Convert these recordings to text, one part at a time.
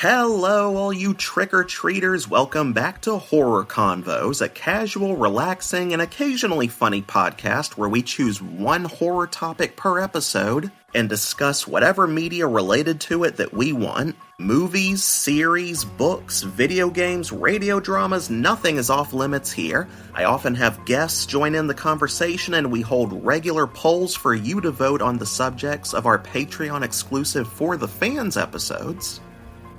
Hello, all you trick-or-treaters. Welcome back to Horror Convos, a casual, relaxing, and occasionally funny podcast where we choose one horror topic per episode and discuss whatever media related to it that we want. Movies, series, books, video games, radio dramas, nothing is off limits here. I often have guests join in the conversation, and we hold regular polls for you to vote on the subjects of our Patreon-exclusive For the Fans episodes.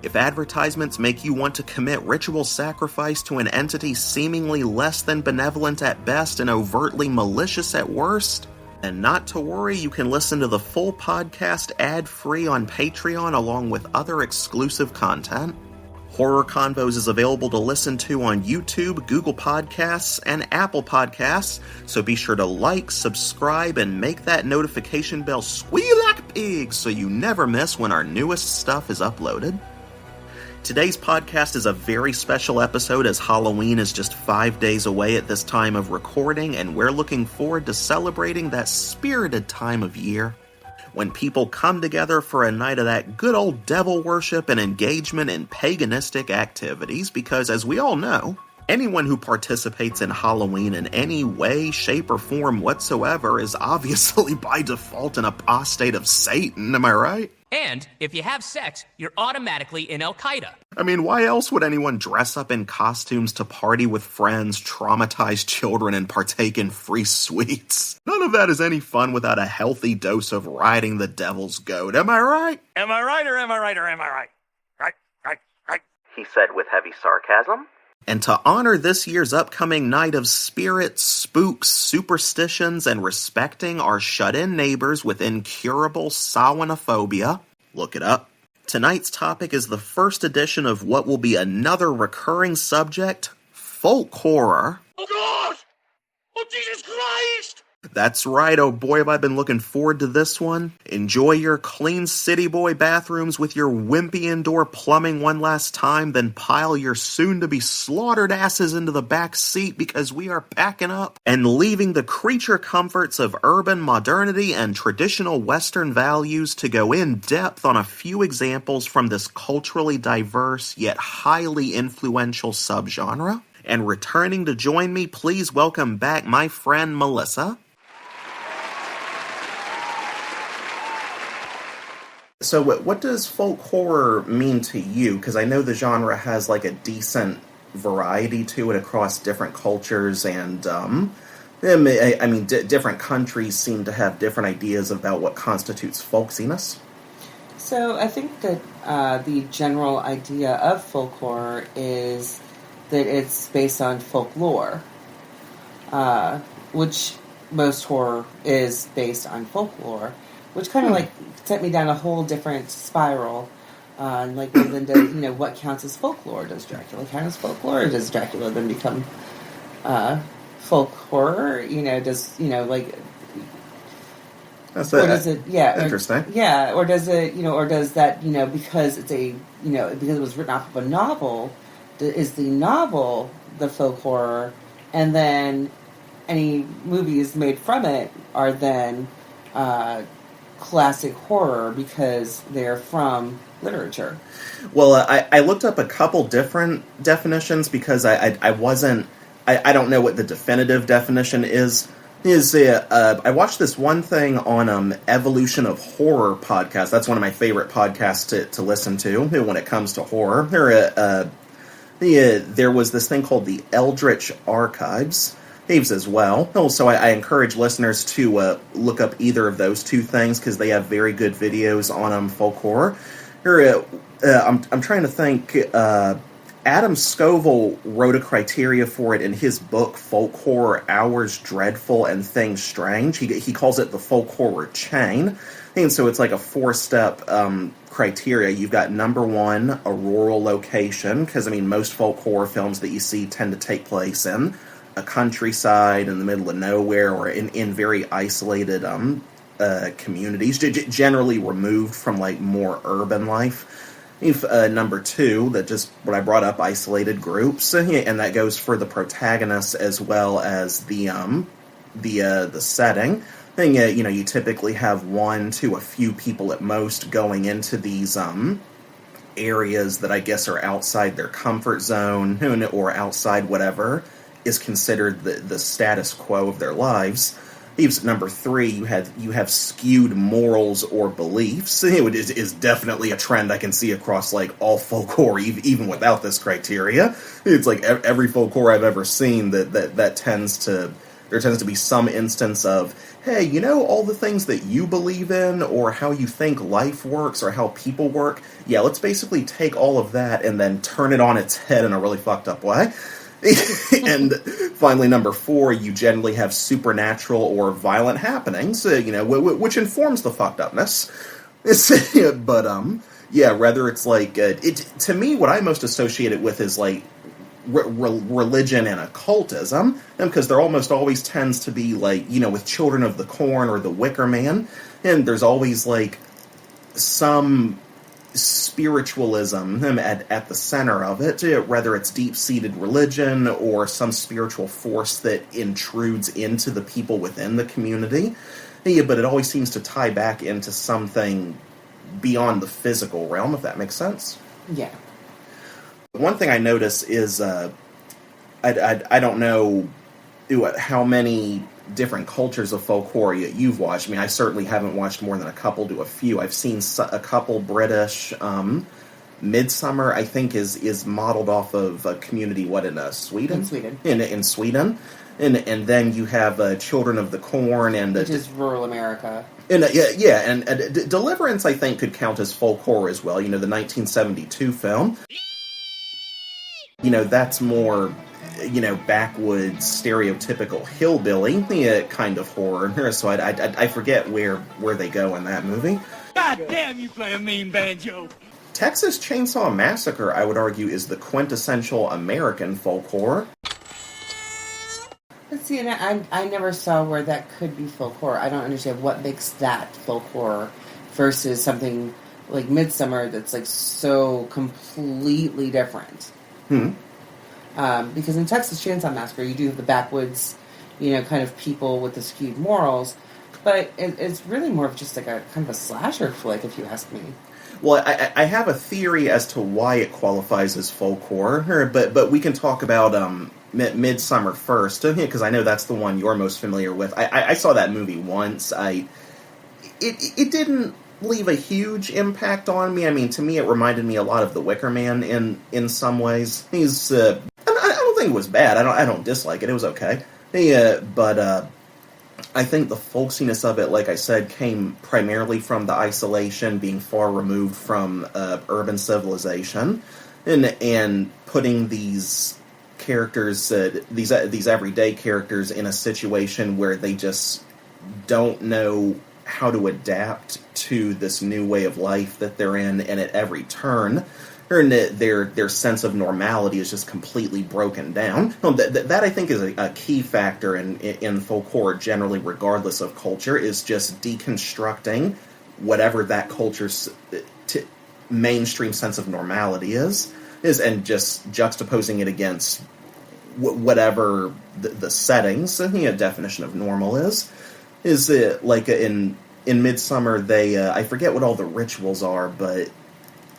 If advertisements make you want to commit ritual sacrifice to an entity seemingly less than benevolent at best and overtly malicious at worst, then not to worry, you can listen to the full podcast ad-free on Patreon along with other exclusive content. Horror Convos is available to listen to on YouTube, Google Podcasts, and Apple Podcasts, so be sure to like, subscribe, and make that notification bell squeal like pigs so you never miss when our newest stuff is uploaded. Today's podcast is a very special episode as Halloween is just 5 days away at this time of recording, and we're looking forward to celebrating that spirited time of year when people come together for a night of that good old devil worship and engagement in paganistic activities, because as we all know, anyone who participates in Halloween in any way, shape, or form whatsoever is obviously by default an apostate of Satan, am I right? And if you have sex, you're automatically in Al-Qaeda. I mean, why else would anyone dress up in costumes to party with friends, traumatize children, and partake in free sweets? None of that is any fun without a healthy dose of riding the devil's goat, am I right? Am I right or am I right or am I right? Right. He said with heavy sarcasm. And to honor this year's upcoming night of spirits, spooks, superstitions, and respecting our shut-in neighbors with incurable Samhainophobia, look it up. Tonight's topic is the first edition of what will be another recurring subject, folk horror. Oh gosh! Oh Jesus Christ! That's right, oh boy have I been looking forward to this one. Enjoy your clean city boy bathrooms with your wimpy indoor plumbing one last time, then pile your soon-to-be slaughtered asses into the back seat because we are packing up and leaving the creature comforts of urban modernity and traditional Western values to go in depth on a few examples from this culturally diverse yet highly influential subgenre. And returning to join me, please welcome back my friend Melissa. So what does folk horror mean to you? Because I know the genre has like a decent variety to it across different cultures, and different countries seem to have different ideas about what constitutes folksiness. So I think that the general idea of folk horror is that it's based on folklore, which most horror is based on folklore, which kind of like sent me down a whole different spiral. Like, then what counts as folklore? Does Dracula count as folklore? Or does Dracula then become folk horror? That's does it? Yeah, interesting. Or does it? Or does that? Because it's because it was written off of a novel. Is the novel the folk horror, and then any movies made from it are then classic horror because they're from literature? Well, I looked up a couple different definitions because I don't know what the definitive definition is. I watched this one thing on Evolution of Horror podcast. That's one of my favorite podcasts to listen to when it comes to horror. There was this thing called the Eldritch Archives as well. Also, I encourage listeners to look up either of those two things because they have very good videos on folk horror. I'm trying to think. Adam Scoville wrote a criteria for it in his book Folk Horror: Hours Dreadful and Things Strange. He calls it the folk horror chain. And so it's like a 4-step criteria. You've got number one, a rural location, because most folk horror films that you see tend to take place in a countryside in the middle of nowhere or in very isolated communities, generally removed from like more urban life. Number two, that just what I brought up, isolated groups, and that goes for the protagonists as well as the setting. Thing, you typically have one to a few people at most going into these areas that I guess are outside their comfort zone or outside whatever is considered the status quo of their lives. Number 3, you have skewed morals or beliefs. It is definitely a trend I can see across like all folk horror, even without this criteria. It's like every folk horror I've ever seen that tends to be some instance of, hey, you know, all the things that you believe in or how you think life works or how people work, yeah, let's basically take all of that and then turn it on its head in a really fucked up way. And finally, number 4, you generally have supernatural or violent happenings, which informs the fucked upness. But yeah, whether it's like to me, what I most associate it with is like religion and occultism, because there almost always tends to be like, with Children of the Corn or the Wicker Man, and there's always like some spiritualism at the center of it, whether it's deep-seated religion or some spiritual force that intrudes into the people within the community. Yeah, but it always seems to tie back into something beyond the physical realm, if that makes sense. Yeah. One thing I notice is, I don't know how many different cultures of folk horror you've watched. I mean, I certainly haven't watched more than a couple to a few. I've seen a couple British. Midsommar, I think, is modeled off of a community, in Sweden? In Sweden. In Sweden. And then you have Children of the Corn. Which is rural America. And Deliverance, I think, could count as folk horror as well. The 1972 film. That's more, backwoods, stereotypical hillbilly kind of horror. So I forget where they go in that movie. God damn, you play a mean banjo. Texas Chainsaw Massacre, I would argue, is the quintessential American folk horror. Let's see, and I never saw where that could be folk horror. I don't understand what makes that folk horror versus something like Midsommar that's like so completely different. Because in Texas Chainsaw Massacre, you do have the backwoods, kind of people with the skewed morals, but it's really more of just like a kind of a slasher flick, if you ask me. Well, I have a theory as to why it qualifies as folk horror, but we can talk about Midsommar first, because I know that's the one you're most familiar with. I saw that movie once. It didn't leave a huge impact on me. I mean, to me, it reminded me a lot of The Wicker Man in some ways. He's I don't think it was bad. I don't dislike it. It was okay. But I think the folksiness of it, like I said, came primarily from the isolation, being far removed from urban civilization, and putting these characters, these everyday characters, in a situation where they just don't know how to adapt to this new way of life that they're in, and at every turn, their sense of normality is just completely broken down. That I think is a key factor in folk horror generally, regardless of culture, is just deconstructing whatever that culture's mainstream sense of normality is, and just juxtaposing it against whatever the settings, definition of normal is. Is it like in Midsommar? They I forget what all the rituals are, but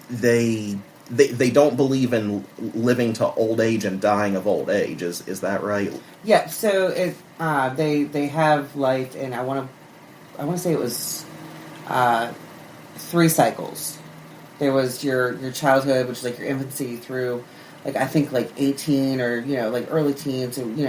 they don't believe in living to old age and dying of old age. Is that right? Yeah. So they have life, and I want to say it was 3 cycles. There was your childhood, which is like your infancy, through like I think like 18 or like early teens, and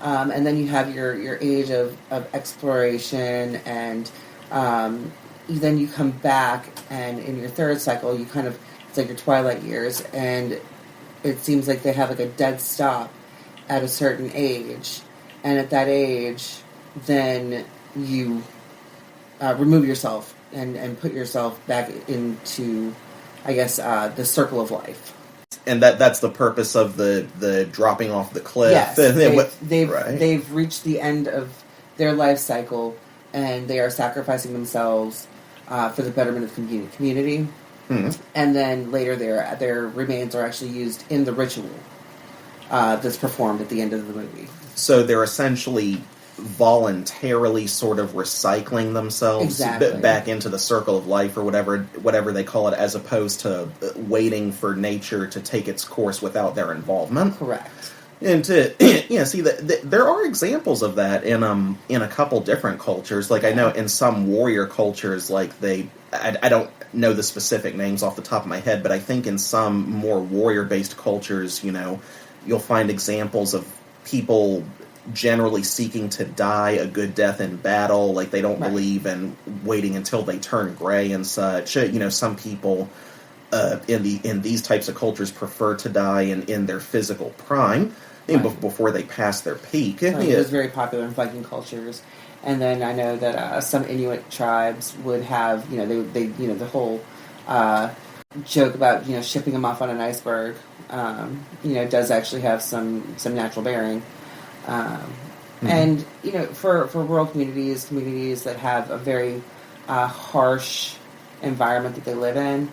and then you have your age of exploration, and then you come back, and in your 3rd cycle, you kind of, it's like your twilight years, and it seems like they have like a dead stop at a certain age, and at that age, then you remove yourself and put yourself back into, I guess, the circle of life. And that's the purpose of the dropping off the cliff. Yes, they've reached the end of their life cycle, and they are sacrificing themselves for the betterment of the community. Mm-hmm. And then later, their remains are actually used in the ritual that's performed at the end of the movie. So they're essentially voluntarily sort of recycling themselves back into the circle of life, or whatever they call it, as opposed to waiting for nature to take its course without their involvement. Correct. And to see that there are examples of that in a couple different cultures. Like, I know in some warrior cultures, like I don't know the specific names off the top of my head, but I think in some more warrior-based cultures, you'll find examples of people generally seeking to die a good death in battle. Like, they don't believe in waiting until they turn gray and such. Some people in these types of cultures prefer to die in their physical prime before they pass their peak. It was very popular in Viking cultures. And then I know that some Inuit tribes would have, they the whole joke about, shipping them off on an iceberg, does actually have some natural bearing. And, for rural communities that have a very harsh environment that they live in,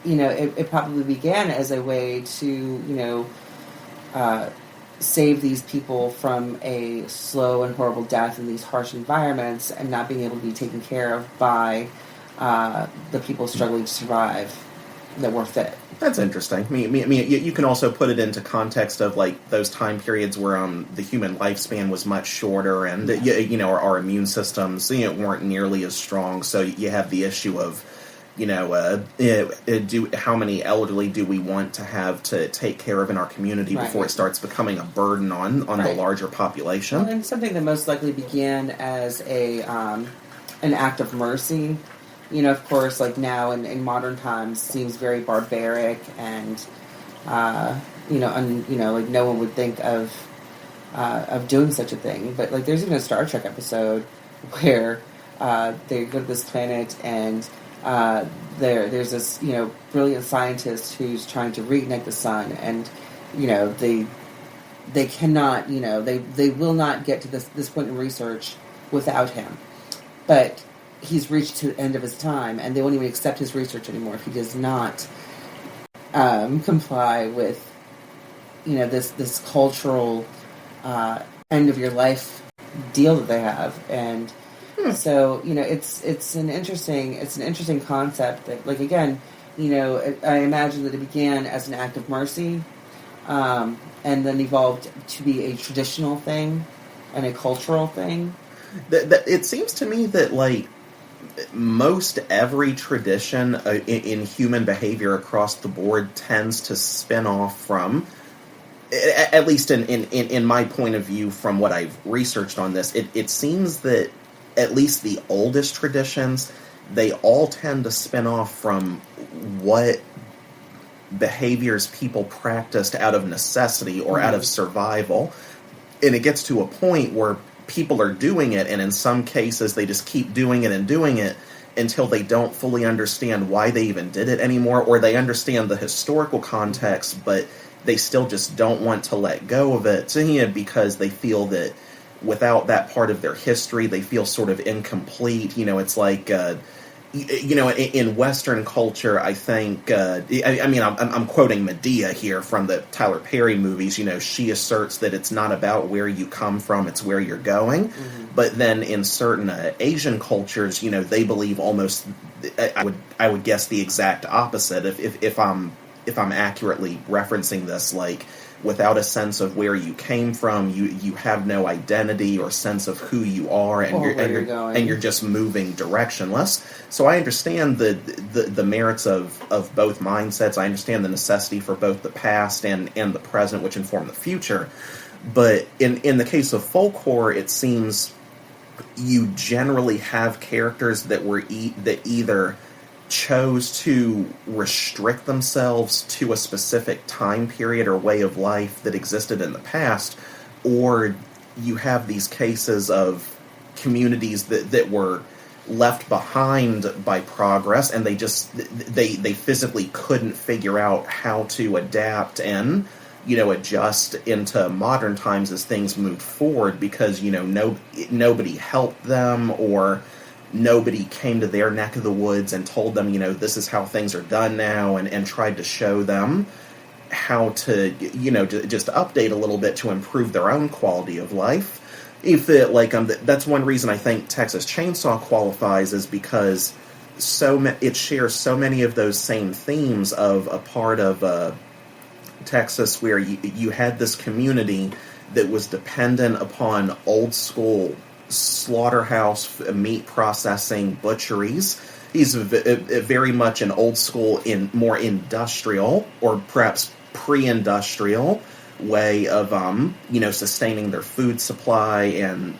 it probably began as a way to, save these people from a slow and horrible death in these harsh environments and not being able to be taken care of by the people struggling to survive that were fit. That's interesting. I mean, you can also put it into context of like those time periods where the human lifespan was much shorter, and our immune systems weren't nearly as strong. So you have the issue of how many elderly do we want to have to take care of in our community before it starts becoming a burden on the larger population? Well, and something that most likely began as an act of mercy. Of course, like now in modern times, seems very barbaric, and like no one would think of doing such a thing. But like, there's even a Star Trek episode where they go to this planet, and there's this brilliant scientist who's trying to reignite the sun, and they cannot they will not get to this point in research without him, but he's reached to the end of his time, and they won't even accept his research anymore if he does not comply with this cultural end of your life deal that they have. And so it's an interesting concept that, like, again, I imagine that it began as an act of mercy, and then evolved to be a traditional thing and a cultural thing. It seems to me that, like, most every tradition in human behavior across the board tends to spin off from, at least in my point of view from what I've researched on this, it seems that at least the oldest traditions, they all tend to spin off from what behaviors people practiced out of necessity or out of survival. And it gets to a point where people are doing it, and in some cases they just keep doing it until they don't fully understand why they even did it anymore, or they understand the historical context, but they still just don't want to let go of it, because they feel that without that part of their history, they feel sort of incomplete. It's like, in Western culture, I think, I'm quoting Medea here from the Tyler Perry movies. She asserts that it's not about where you come from, it's where you're going. Mm-hmm. But then in certain Asian cultures, they believe almost, I would guess the exact opposite. If I'm accurately referencing this, like, without a sense of where you came from, you have no identity or sense of who you are, and you're just moving directionless. So I understand the merits of both mindsets. I understand the necessity for both the past and the present, which inform the future. But in the case of folk horror, it seems you generally have characters that that either chose to restrict themselves to a specific time period or way of life that existed in the past, or you have these cases of communities that were left behind by progress, and they physically couldn't figure out how to adapt and adjust into modern times as things moved forward, because nobody helped them, or nobody came to their neck of the woods and told them, this is how things are done now, and tried to show them how to, just update a little bit to improve their own quality of life. if it, like, that's one reason I think Texas Chainsaw qualifies, is because it shares so many of those same themes of a part of Texas where you had this community that was dependent upon old school slaughterhouse meat processing butcheries. He's very much an old school, more industrial, or perhaps pre-industrial way of sustaining their food supply, and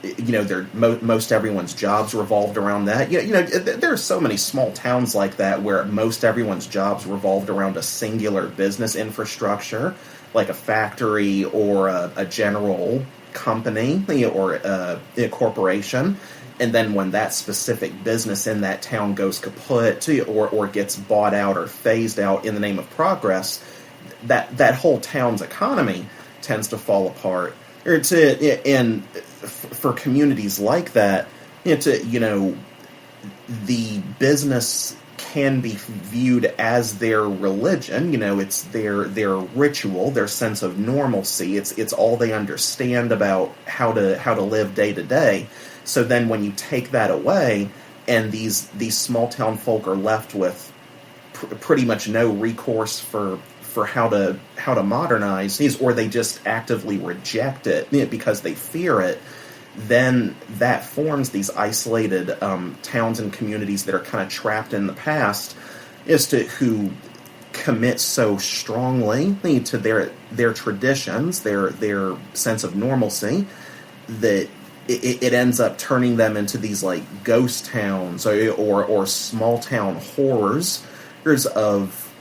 most everyone's jobs revolved around that. There are so many small towns like that where most everyone's jobs revolved around a singular business infrastructure, like a factory or a general company or a corporation. And then when that specific business in that town goes kaput or gets bought out or phased out in the name of progress, that whole town's economy tends to fall apart. And for communities like that, the business can be viewed as their religion. It's their ritual, their sense of normalcy. It's all they understand about how to live day to day. So then when you take that away, and these small town folk are left with pretty much no recourse for how to modernize these, or they just actively reject it because they fear it, then that forms these isolated towns and communities that are kind of trapped in the past, who commit so strongly to their traditions, their sense of normalcy, that it ends up turning them into these like ghost towns or small town horrors of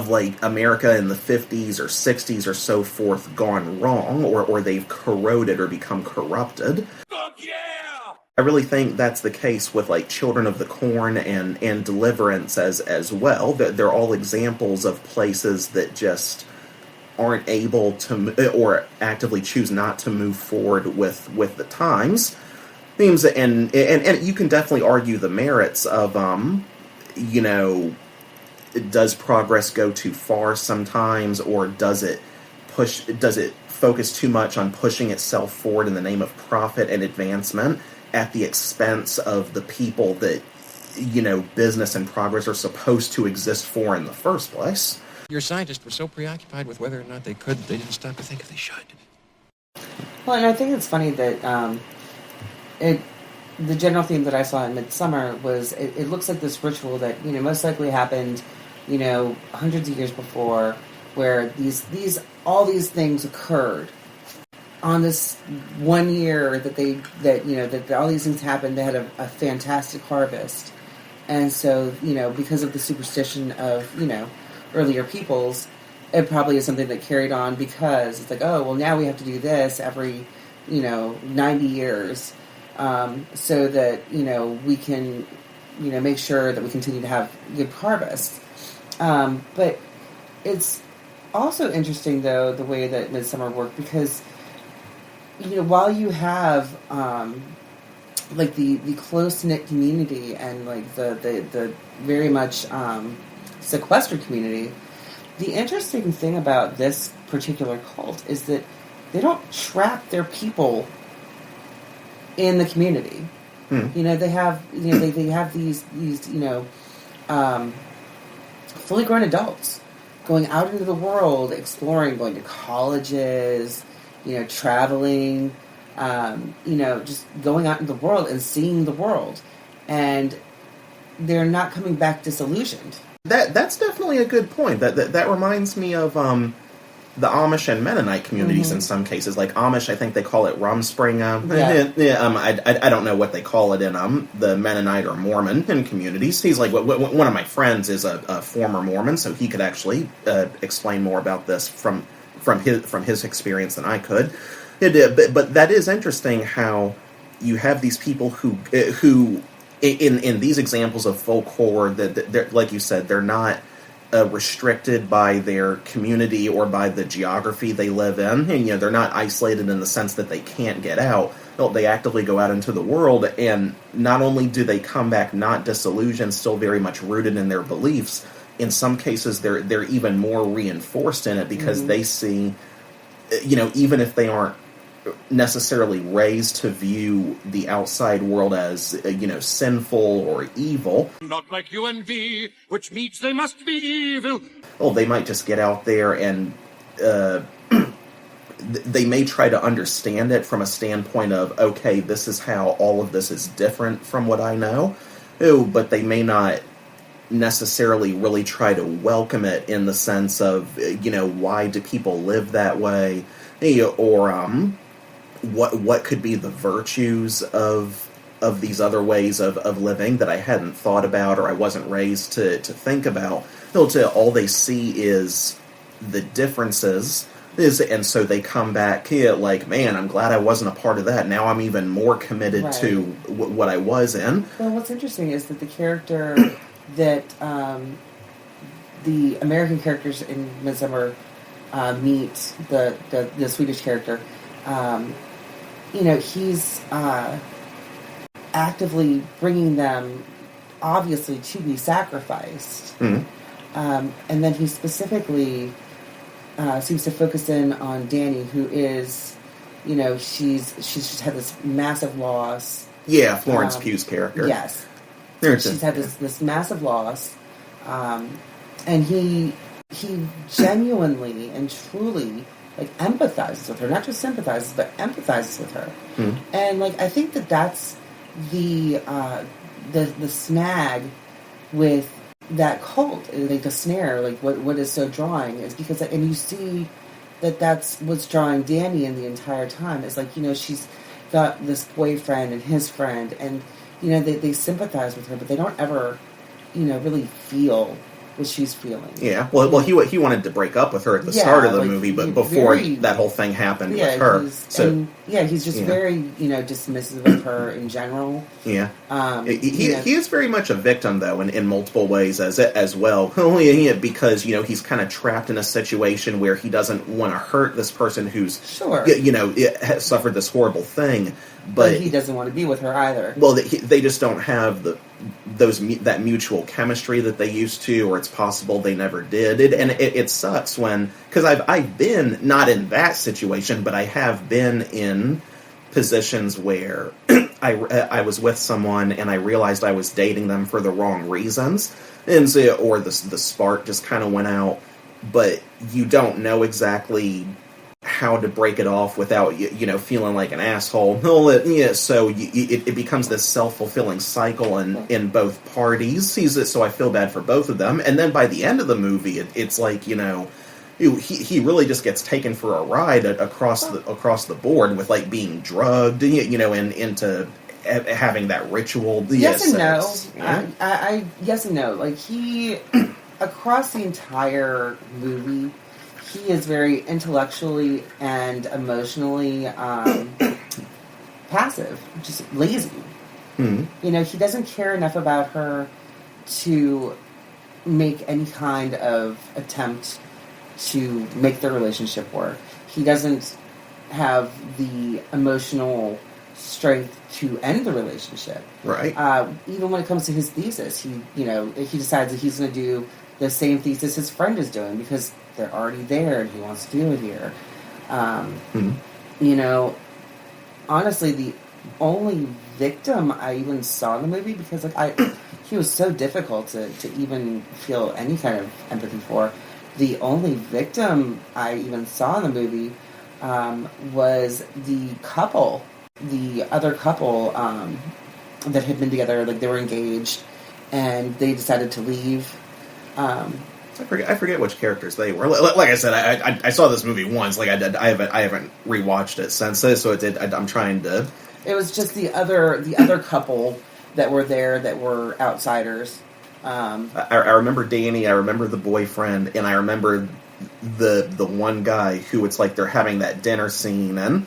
like America in the 50s or 60s or so forth gone wrong, or they've corroded or become corrupted. Fuck yeah! I really think that's the case with like Children of the Corn and Deliverance as well. They're all examples of places that just aren't able to, or actively choose not to move forward with the times. Themes, and you can definitely argue the merits of does progress go too far sometimes, or does it focus too much on pushing itself forward in the name of profit and advancement at the expense of the people that business and progress are supposed to exist for in the first place? Your scientists were so preoccupied with whether or not they could, they didn't stop to think if they should. Well, and I think it's funny that the general theme that I saw in Midsommar was it looks like this ritual that most likely happened hundreds of years before, where all these things occurred on this one year that all these things happened. They had a fantastic harvest, and so because of the superstition of earlier peoples, it probably is something that carried on, because it's like, oh well, now we have to do this every 90 years. So that we can make sure that we continue to have good harvest. But it's also interesting though the way that Midsommar worked, because while you have like the close knit community and like the very much sequestered community, the interesting thing about this particular cult is that they don't trap their people in the community. They have they have these fully grown adults going out into the world, exploring, going to colleges, traveling, just going out in the world and seeing the world, and they're not coming back disillusioned. That's definitely a good point. That reminds me of the Amish and Mennonite communities in some cases. Like Amish, I think they call it Rumspringa. I don't know what they call it in the Mennonite or Mormon communities. He's like, one of my friends is a former Mormon, so he could actually explain more about this from his experience than I could. But that is interesting how you have these people who in these examples of folk horror, that like you said, they're not restricted by their community or by the geography they live in, and they're not isolated in the sense that they can't get out. They actively go out into the world, and not only do they come back not disillusioned, still very much rooted in their beliefs. In some cases, they're even more reinforced in it, because they see, even if they aren't necessarily raised to view the outside world as, sinful or evil. Not like you and me, which means they must be evil. Well, they might just get out there and they may try to understand it from a standpoint of, okay, this is how all of this is different from what I know. But they may not necessarily really try to welcome it in the sense of, why do people live that way? Or what could be the virtues of these other ways of living that I hadn't thought about or I wasn't raised to think about. All they see is the differences. And so they come back like, man, I'm glad I wasn't a part of that. Now I'm even more committed to what I was in. Well, what's interesting is that the character that the American characters in Midsommar meet the Swedish character, he's actively bringing them, obviously, to be sacrificed. Mm-hmm. And then he specifically seems to focus in on Danny, who is, she's just had this massive loss. Yeah, Florence Pugh's character. Yes. She's had this massive loss. And he genuinely and truly, empathizes with her. Not just sympathizes, but empathizes with her. Mm-hmm. And, I think that's the snag with that cult, the snare, what is so drawing is because, and you see that's what's drawing Danny in the entire time. It's she's got this boyfriend and his friend, and they sympathize with her, but they don't ever really feel what she's feeling. Yeah, well, he wanted to break up with her at the start of the movie, but before that whole thing happened with her. He's just very dismissive of her in general. Yeah, he is very much a victim though in multiple ways as well. Only because he's kind of trapped in a situation where he doesn't want to hurt this person who's has suffered this horrible thing, but he doesn't want to be with her either. Well, they just don't have that mutual chemistry that they used to, or it's possible they never did. It sucks because I've been not in that situation, but I have been in positions where I was with someone and I realized I was dating them for the wrong reasons, or the spark just kind of went out, but you don't know exactly how to break it off without feeling like an asshole. So it becomes this self-fulfilling cycle in both parties. So I feel bad for both of them. And then by the end of the movie, it's like he really just gets taken for a ride across the board with being drugged, and into having that ritual. Yes and no. I yes and no. He across the entire movie, he is very intellectually and emotionally passive, just lazy. Mm-hmm. He doesn't care enough about her to make any kind of attempt to make their relationship work. He doesn't have the emotional strength to end the relationship. Right. Even when it comes to his thesis, he decides that he's going to do the same thesis his friend is doing because they're already there and he wants to do it here. Honestly, the only victim I even saw in the movie, because he was so difficult to even feel any kind of empathy for. The only victim I even saw in the movie was the other couple that had been together, they were engaged, and they decided to leave. I forget which characters they were. Like I said, I saw this movie once. I haven't rewatched it since this, so I'm trying to. It was just the other couple that were there that were outsiders. I remember Danny. I remember the boyfriend, and I remember the one guy who it's like they're having that dinner scene, and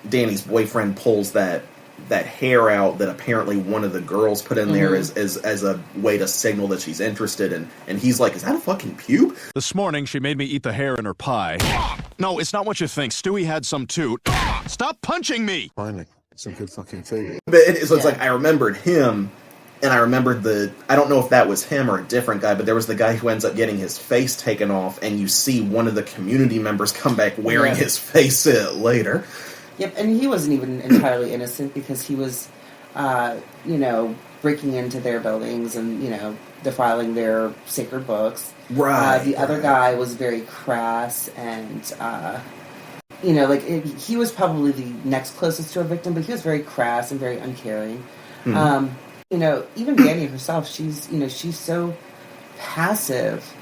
Danny's boyfriend pulls that hair out that apparently one of the girls put in there as a way to signal that she's interested, and he's like, is that a fucking pube? This morning she made me eat the hair in her pie. No, it's not what you think. Stewie had some too. Stop punching me! Finally, some good fucking food. But it's like I remembered him And I remembered I don't know if that was him or a different guy, but there was the guy who ends up getting his face taken off, and you see one of the community members come back wearing his face later. Yep, and he wasn't even entirely innocent because he was, breaking into their buildings and, defiling their sacred books. Right. The other guy was very crass and, he was probably the next closest to a victim, but he was very crass and very uncaring. Mm-hmm. Even Danny herself, she's so passive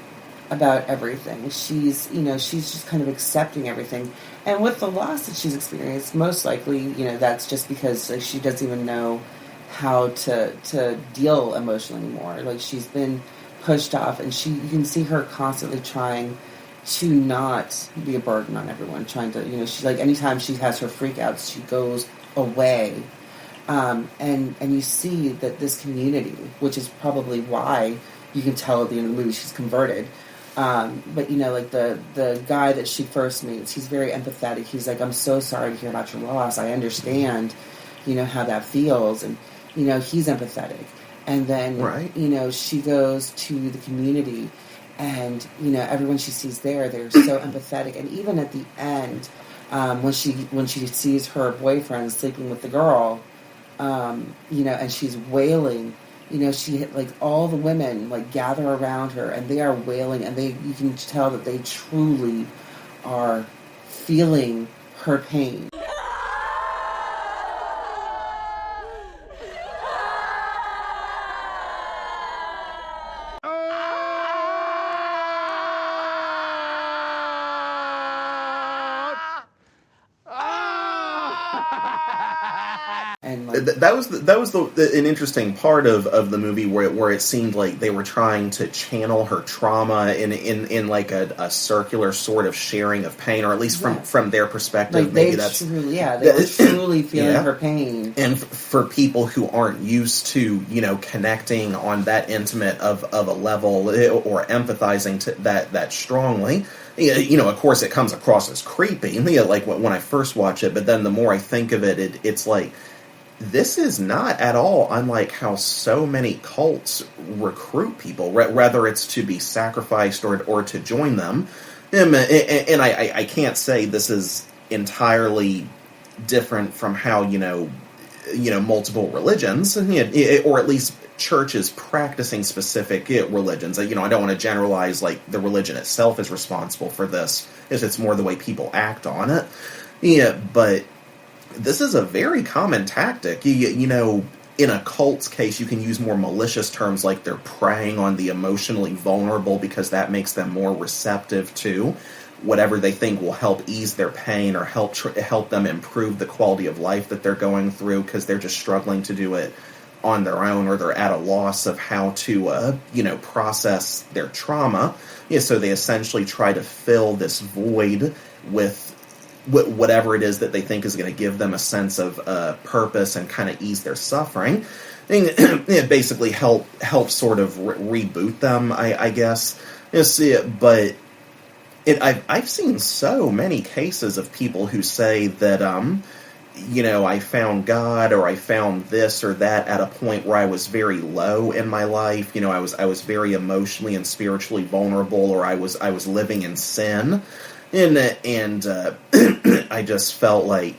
about everything. She's just kind of accepting everything. And with the loss that she's experienced, most likely, that's just because she doesn't even know how to deal emotionally anymore. Like, she's been pushed off, and you can see her constantly trying to not be a burden on everyone, trying to, she's like, anytime she has her freakouts, she goes away. And you see that this community, which is probably why you can tell at the end of the movie she's converted. But the guy that she first meets, he's very empathetic. He's like, I'm so sorry to hear about your loss. I understand, how that feels. And, he's empathetic. And then, she goes to the community and, everyone she sees there, they're so empathetic. And even at the end, when she sees her boyfriend sleeping with the girl, and she's wailing, she, like, all the women, like, gather around her, and they are wailing, and you can tell that they truly are feeling her pain. That was an interesting part of the movie where it seemed like they were trying to channel her trauma in like a circular sort of sharing of pain, or at least from their perspective. Like, maybe that's truly, they were truly feeling her pain. And for people who aren't used to connecting on that intimate of a level or empathizing to that strongly. Of course, it comes across as creepy. Like when I first watch it, but then the more I think of it, it's like, this is not at all unlike how so many cults recruit people, whether it's to be sacrificed or to join them. And I can't say this is entirely different from how multiple religions, or at least churches practicing specific religions. I don't want to generalize like the religion itself is responsible for this. It's more the way people act on it. Yeah, but this is a very common tactic. In a cult's case, you can use more malicious terms like they're preying on the emotionally vulnerable because that makes them more receptive to whatever they think will help ease their pain or help them improve the quality of life that they're going through because they're just struggling to do it on their own, or they're at a loss of how to, process their trauma. So they essentially try to fill this void with whatever it is that they think is going to give them a sense of purpose and kind of ease their suffering. And basically help sort of reboot them, I guess. But I've seen so many cases of people who say that, I found God, or I found this or that at a point where I was very low in my life. I was very emotionally and spiritually vulnerable, or I was living in sin. And I just felt like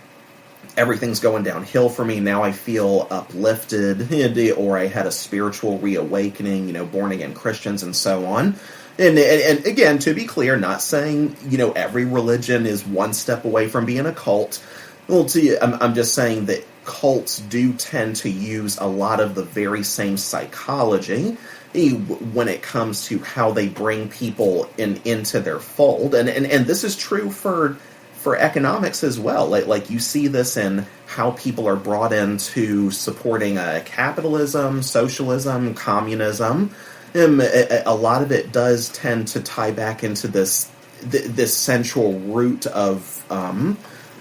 everything's going downhill for me. Now I feel uplifted, or I had a spiritual reawakening, born again Christians and so on. And again, to be clear, not saying, every religion is one step away from being a cult. Well, I'm just saying that cults do tend to use a lot of the very same psychology when it comes to how they bring people into their fold. And this is true for economics as well. Like you see this in how people are brought into supporting capitalism, socialism, communism. A lot of it does tend to tie back into this central root of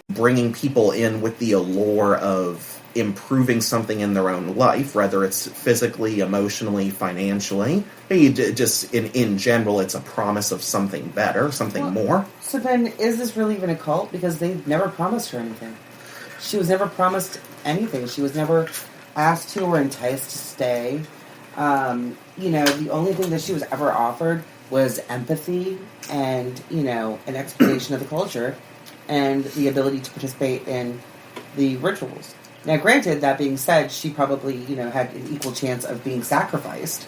bringing people in with the allure of improving something in their own life, whether it's physically, emotionally, financially. Just in general, it's a promise of something better, something more. So then, is this really even a cult? Because they never promised her anything. She was never promised anything. She was never... asked to or enticed to stay. The only thing that she was ever offered was empathy and, an explanation of the culture and the ability to participate in the rituals. Now, granted, that being said, she probably, had an equal chance of being sacrificed.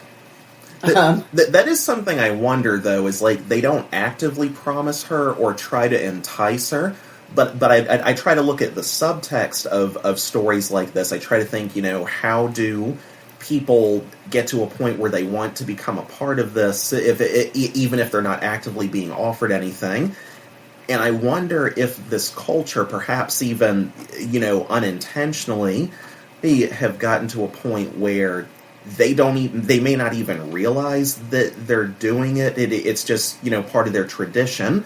That is something I wonder, though, is like they don't actively promise her or try to entice her, but I try to look at the subtext of stories like this. I try to think, how do people get to a point where they want to become a part of this, even if they're not actively being offered anything. And I wonder if this culture, perhaps even, unintentionally, have gotten to a point where they may not even realize that they're doing it. It's just, part of their tradition.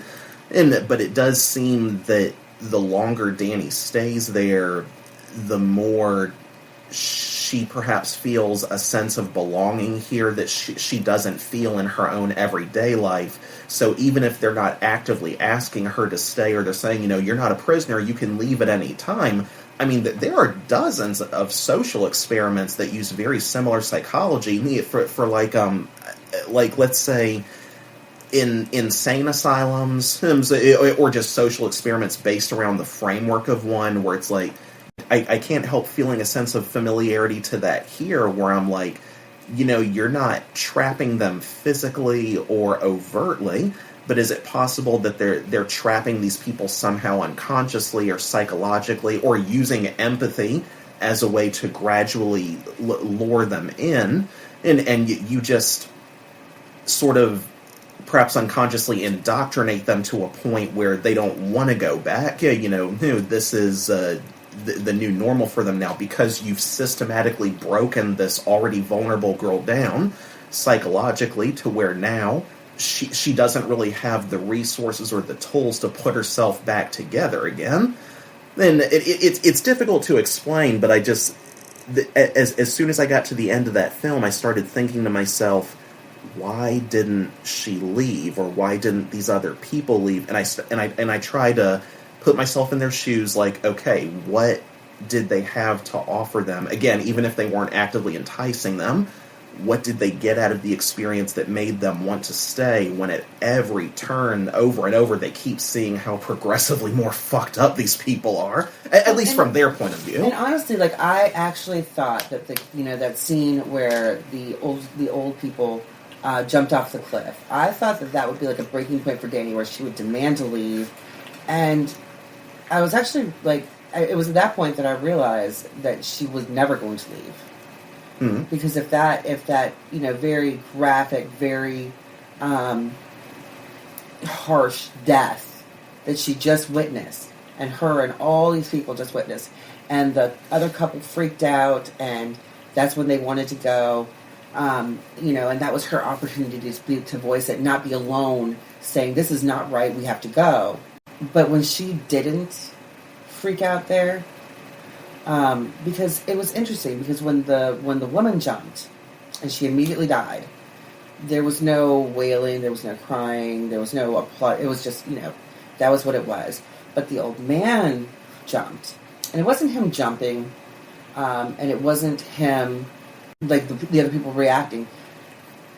But it does seem that the longer Danny stays there, the more she perhaps feels a sense of belonging here that she doesn't feel in her own everyday life. So even if they're not actively asking her to stay, or they're saying, you're not a prisoner, you can leave at any time. I mean, there are dozens of social experiments that use very similar psychology for let's say, in insane asylums, or just social experiments based around the framework of one, where it's like, I can't help feeling a sense of familiarity to that here, where I'm like, you're not trapping them physically or overtly, but is it possible that they're trapping these people somehow unconsciously or psychologically, or using empathy as a way to gradually lure them in, and you just sort of perhaps unconsciously indoctrinate them to a point where they don't want to go back. This is the new normal for them now, because you've systematically broken this already vulnerable girl down psychologically to where now she doesn't really have the resources or the tools to put herself back together again. And it's difficult to explain, but I just, as soon as I got to the end of that film, I started thinking to myself, why didn't she leave, or why didn't these other people leave? And I try to put myself in their shoes, like, okay, what did they have to offer them? Again, even if they weren't actively enticing them, what did they get out of the experience that made them want to stay, when at every turn, over and over, they keep seeing how progressively more fucked up these people are, at least from their point of view. And honestly, I actually thought that that scene where the old people jumped off the cliff, I thought that would be like a breaking point for Danny, where she would demand to leave. And I was actually it was at that point that I realized that she was never going to leave. Mm-hmm. Because if that very graphic, very harsh death that she just witnessed, and her and all these people just witnessed, and the other couple freaked out, and that's when they wanted to go, and that was her opportunity to voice it, not be alone saying, this is not right, we have to go. But when she didn't freak out there, because it was interesting, because when the woman jumped and she immediately died, there was no wailing, there was no crying, there was no applause. It was just, that was what it was. But the old man jumped, and it wasn't him jumping, and it wasn't him, like the other people reacting.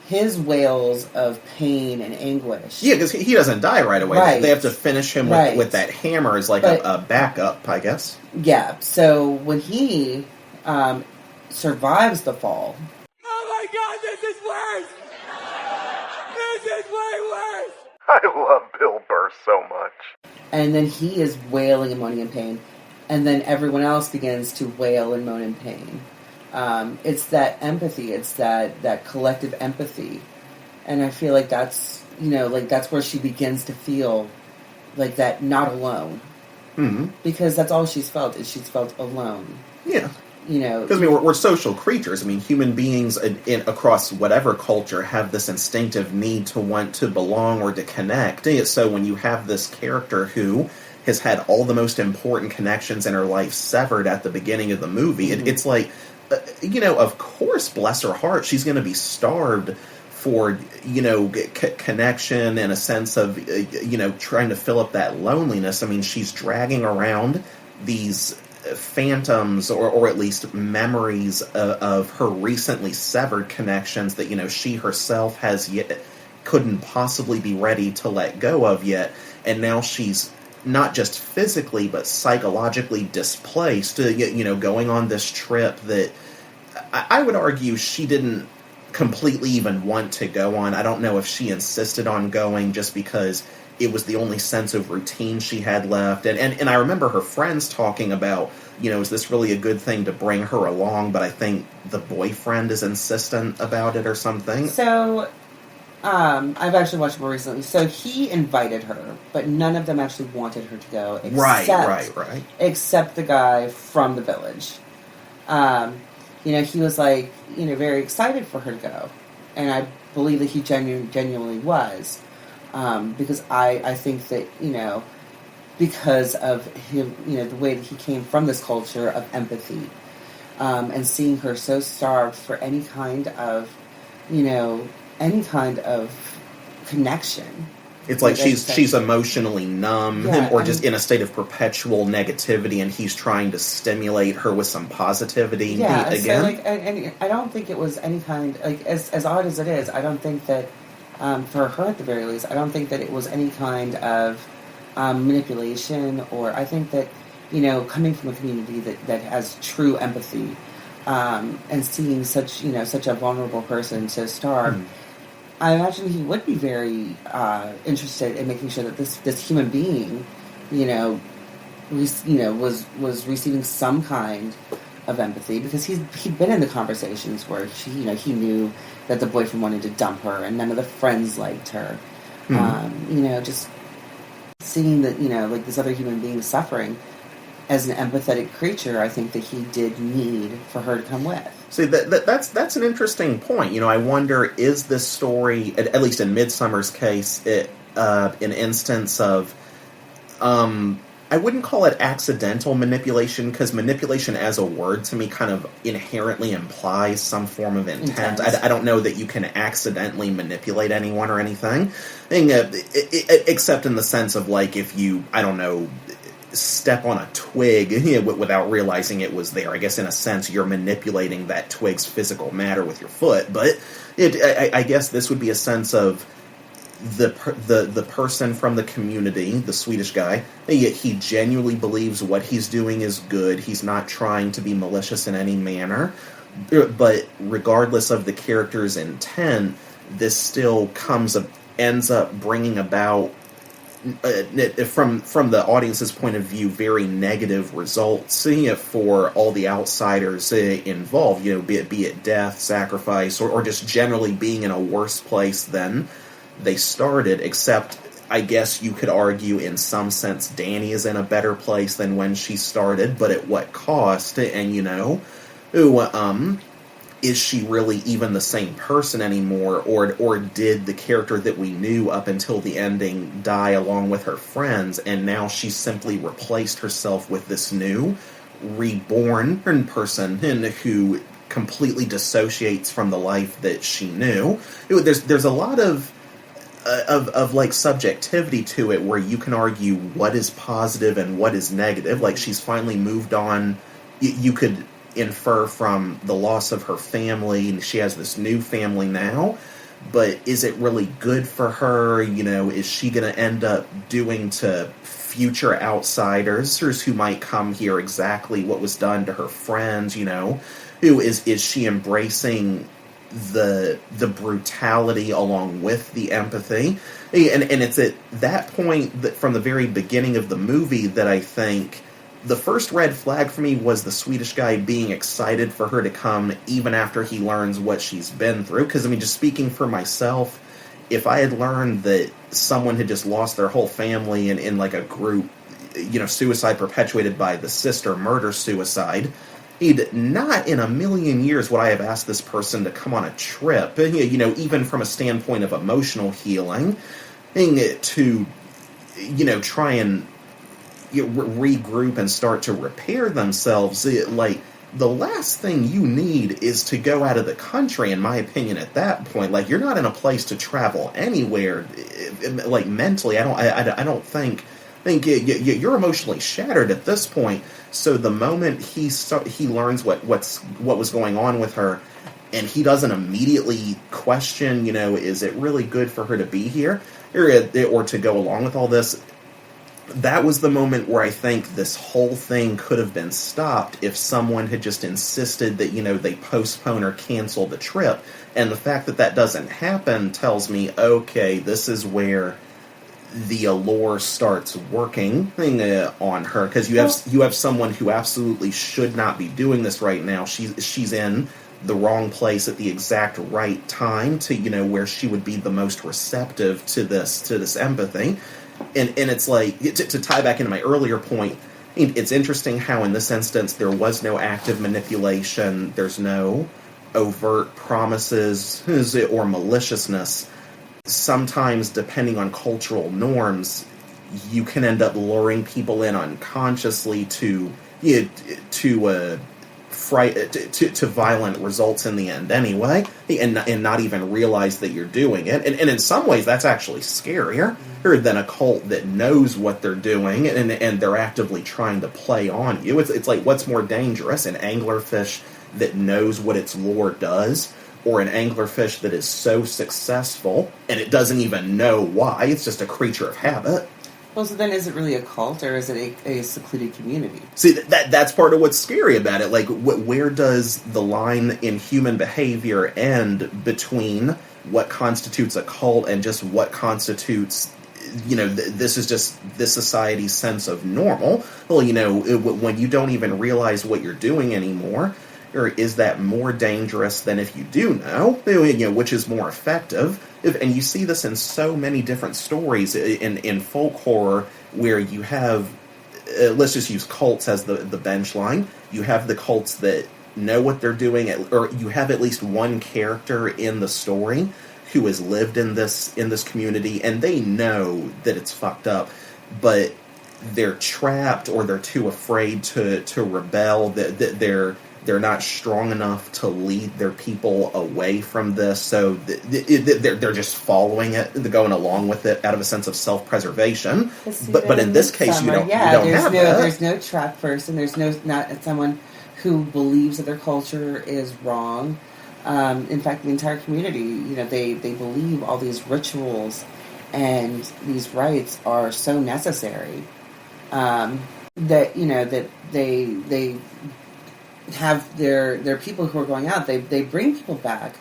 His wails of pain and anguish. Yeah, because he doesn't die right away. Right. They have to finish him with that hammer as a backup, I guess. Yeah, so when he survives the fall... Oh my God, this is worse! This is way worse! I love Bill Burr so much. And then he is wailing and moaning in pain. And then everyone else begins to wail and moan in pain. It's that empathy. It's that collective empathy. And I feel like that's, that's where she begins to feel like that not alone. Mm-hmm. Because that's all she's felt, is she's felt alone. Yeah. Because, we're social creatures. Human beings across whatever culture have this instinctive need to want to belong or to connect. So when you have this character who has had all the most important connections in her life severed at the beginning of the movie, mm-hmm. It's like, of course, bless her heart, she's going to be starved for, connection and a sense of, trying to fill up that loneliness. She's dragging around these phantoms or at least memories of her recently severed connections that, she herself has yet couldn't possibly be ready to let go of yet. And now she's not just physically but psychologically displaced, going on this trip that I would argue she didn't completely even want to go on. I don't know if she insisted on going just because it was the only sense of routine she had left. And I remember her friends talking about, is this really a good thing to bring her along? But I think the boyfriend is insistent about it or something. So, I've actually watched more recently. So he invited her, but none of them actually wanted her to go. Right. Except the guy from the village. He was very excited for her to go. And I believe that he genuinely was. Because I think that, because of him, the way that he came from this culture of empathy, and seeing her so starved for any kind of connection. It's like she's emotionally numb, or just in a state of perpetual negativity, and he's trying to stimulate her with some positivity again. So and I don't think it was any kind, as odd as it is, I don't think that, for her at the very least, I don't think that it was any kind of manipulation, or I think that, coming from a community that has true empathy, and seeing such a vulnerable person so starve, I imagine he would be very interested in making sure that this human being, was receiving some kind of empathy, because he'd been in the conversations where he knew that the boyfriend wanted to dump her and none of the friends liked her. Just seeing that this other human being suffering as an empathetic creature, I think that he did need for her to come with. See, that's an interesting point. I wonder, is this story, at least in Midsommar's case, an instance of, I wouldn't call it accidental manipulation, because manipulation as a word to me kind of inherently implies some form of intent. I don't know that you can accidentally manipulate anyone or anything, except in the sense of, if you, I don't know, step on a twig without realizing it was there. I guess in a sense you're manipulating that twig's physical matter with your foot, but I guess this would be a sense of the person from the community, the Swedish guy, he genuinely believes what he's doing is good. He's not trying to be malicious in any manner, but regardless of the character's intent, this still ends up bringing about, from the audience's point of view, very negative results for all the outsiders involved, be it death, sacrifice, or just generally being in a worse place than they started, except I guess you could argue in some sense Danny is in a better place than when she started, but at what cost? And is she really even the same person anymore, or did the character that we knew up until the ending die along with her friends, and now she's simply replaced herself with this new reborn person who completely dissociates from the life that she knew? There's a lot of subjectivity to it, where you can argue what is positive and what is negative. She's finally moved on. You could infer from the loss of her family, and she has this new family now, but is it really good for her? Is she going to end up doing to future outsiders who might come here exactly what was done to her friends? Is she embracing the brutality along with the empathy? And it's at that point that from the very beginning of the movie that I think the first red flag for me was the Swedish guy being excited for her to come even after he learns what she's been through. Because, just speaking for myself, if I had learned that someone had just lost their whole family in a group, suicide perpetuated by the sister murder-suicide, not in a million years would I have asked this person to come on a trip, even from a standpoint of emotional healing, to, try and regroup and start to repair themselves. The last thing you need is to go out of the country, in my opinion, at that point. You're not in a place to travel anywhere, mentally. I don't think think you're emotionally shattered at this point. So the moment he learns what was going on with her, and he doesn't immediately question, is it really good for her to be here or to go along with all this? That was the moment where I think this whole thing could have been stopped if someone had just insisted that, they postpone or cancel the trip. And the fact that doesn't happen tells me, okay, this is where the allure starts working on her, because you have someone who absolutely should not be doing this right now. She's in the wrong place at the exact right time to, where she would be the most receptive to this empathy. And it's like, to tie back into my earlier point, it's interesting how in this instance there was no active manipulation, there's no overt promises or maliciousness. Sometimes, depending on cultural norms, you can end up luring people in unconsciously to violent results in the end anyway, and not even realize that you're doing it. And in some ways, that's actually scarier than a cult that knows what they're doing and they're actively trying to play on you. It's like, what's more dangerous, an anglerfish that knows what its lure does, or an anglerfish that is so successful and it doesn't even know why? It's just a creature of habit. Well, so then is it really a cult, or is it a secluded community? See, that's part of what's scary about it. Like, where does the line in human behavior end between what constitutes a cult and just what constitutes, this is just this society's sense of normal? Well, when you don't even realize what you're doing anymore, or is that more dangerous than if you do know? Which is more effective? And you see this in so many different stories in folk horror, where you have, let's just use cults as the bench line. You have the cults that know what they're doing, or you have at least one character in the story who has lived in this community, and they know that it's fucked up, but they're trapped, or they're too afraid to rebel. That they're not strong enough to lead their people away from this, so they're just following it, they're going along with it out of a sense of self-preservation. But in this case, you don't have that. There's no trapped person. There's not someone who believes that their culture is wrong. In fact, the entire community, they believe all these rituals and these rites are so necessary that that they have their people who are going out. They bring people back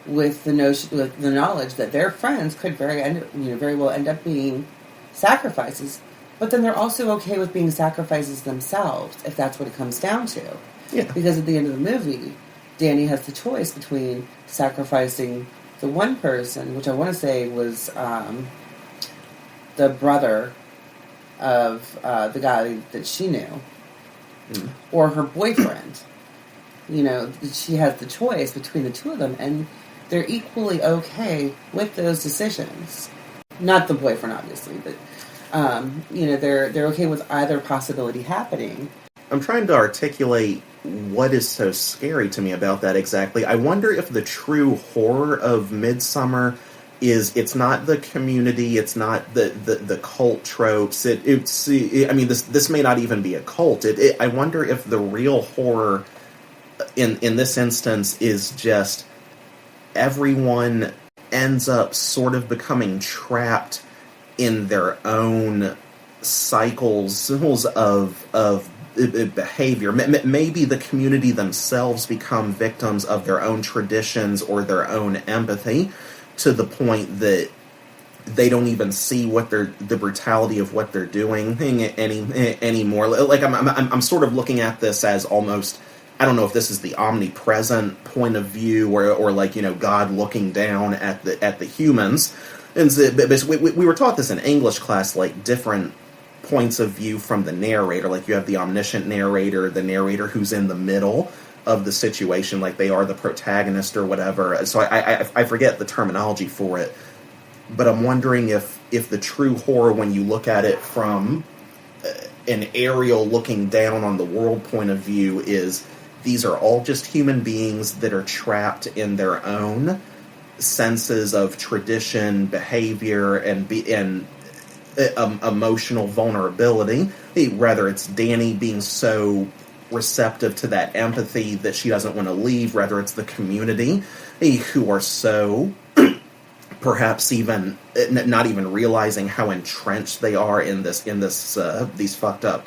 with the knowledge that their friends could very well end up being sacrifices, but then they're also okay with being sacrifices themselves, if that's what it comes down to. Yeah. Because at the end of the movie, Danny has the choice between sacrificing the one person, which I want to say was the brother of the guy that she knew, or her boyfriend. She has the choice between the two of them, and they're equally okay with those decisions. Not the boyfriend, obviously, but they're okay with either possibility happening. I'm trying to articulate what is so scary to me about that exactly. I wonder if the true horror of Midsommar is, it's not the community, it's not the cult tropes. This may not even be a cult. I wonder if the real horror in this instance is just everyone ends up sort of becoming trapped in their own cycles of behavior. Maybe the community themselves become victims of their own traditions or their own empathy, to the point that they don't even see the brutality of what they're doing anymore. Like, I'm sort of looking at this as almost, I don't know if this is the omnipresent point of view, or like, God looking down at the humans. And so, we were taught this in English class, like different points of view from the narrator. Like, you have the omniscient narrator, the narrator who's in the middle of the situation, like they are the protagonist or whatever. So I forget the terminology for it, but I'm wondering if the true horror, when you look at it from an aerial looking down on the world point of view, is these are all just human beings that are trapped in their own senses of tradition, behavior, and emotional vulnerability, whether it's Danny being so receptive to that empathy that she doesn't want to leave, whether it's the community who are so perhaps even not even realizing how entrenched they are in these fucked up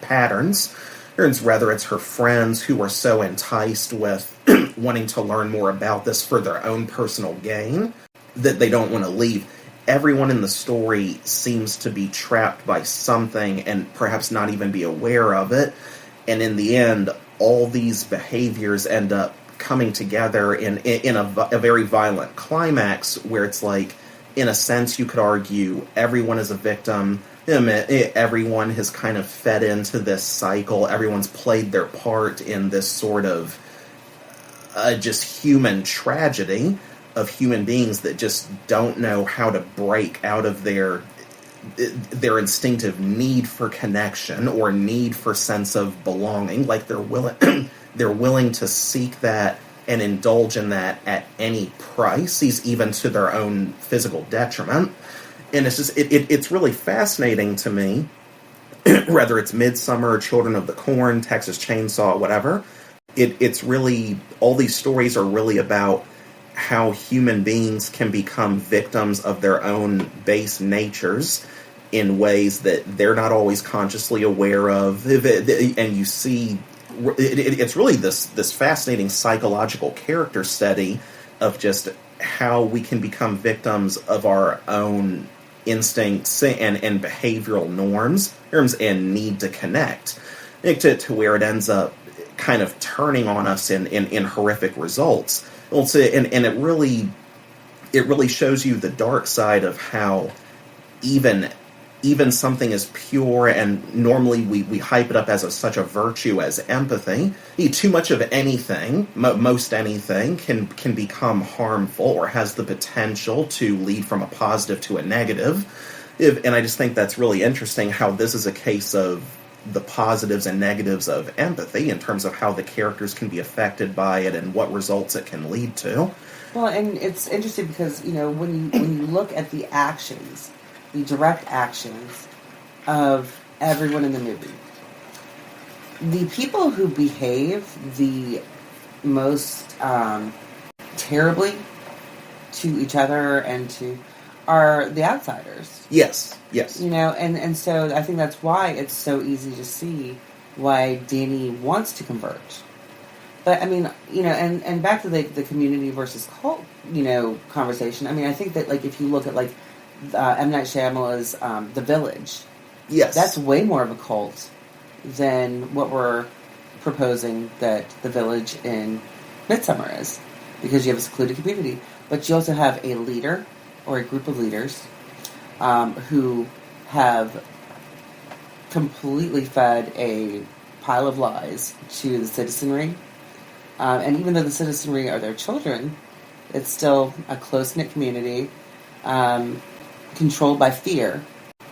patterns, or whether it's her friends who are so enticed with wanting to learn more about this for their own personal gain that they don't want to leave. Everyone in the story seems to be trapped by something and perhaps not even be aware of it. And in the end, all these behaviors end up coming together in a very violent climax where it's like, in a sense, you could argue everyone is a victim. Everyone has kind of fed into this cycle. Everyone's played their part in this sort of just human tragedy of human beings that just don't know how to break out of their instinctive need for connection or need for sense of belonging. Like they're willing to seek that and indulge in that at any price, even to their own physical detriment. And it's just it's really fascinating to me, whether it's Midsommar, Children of the Corn, Texas Chainsaw, whatever. It's really, all these stories are really about how human beings can become victims of their own base natures in ways that they're not always consciously aware of. And you see, it's really this fascinating psychological character study of just how we can become victims of our own instincts and behavioral norms and need to connect to where it ends up kind of turning on us in horrific results. Also, and it really shows you the dark side of how even something as pure, and normally we hype it up as such a virtue as empathy. Too much of anything, most anything, can become harmful or has the potential to lead from a positive to a negative. And I just think that's really interesting how this is a case of the positives and negatives of empathy in terms of how the characters can be affected by it and what results it can lead to. Well, and it's interesting because, when you look at the actions, the direct actions of everyone in the movie, the people who behave the most terribly to each other and are the outsiders. Yes. And so I think that's why it's so easy to see why Danny wants to convert. But I mean, and back to the community versus cult, conversation. I mean, I think that if you look at M. Night Shyamalan's The Village, yes, that's way more of a cult than what we're proposing that The Village in Midsommar is, because you have a secluded community, but you also have a leader or a group of leaders who have completely fed a pile of lies to the citizenry. And even though the citizenry are their children, it's still a close-knit community, controlled by fear,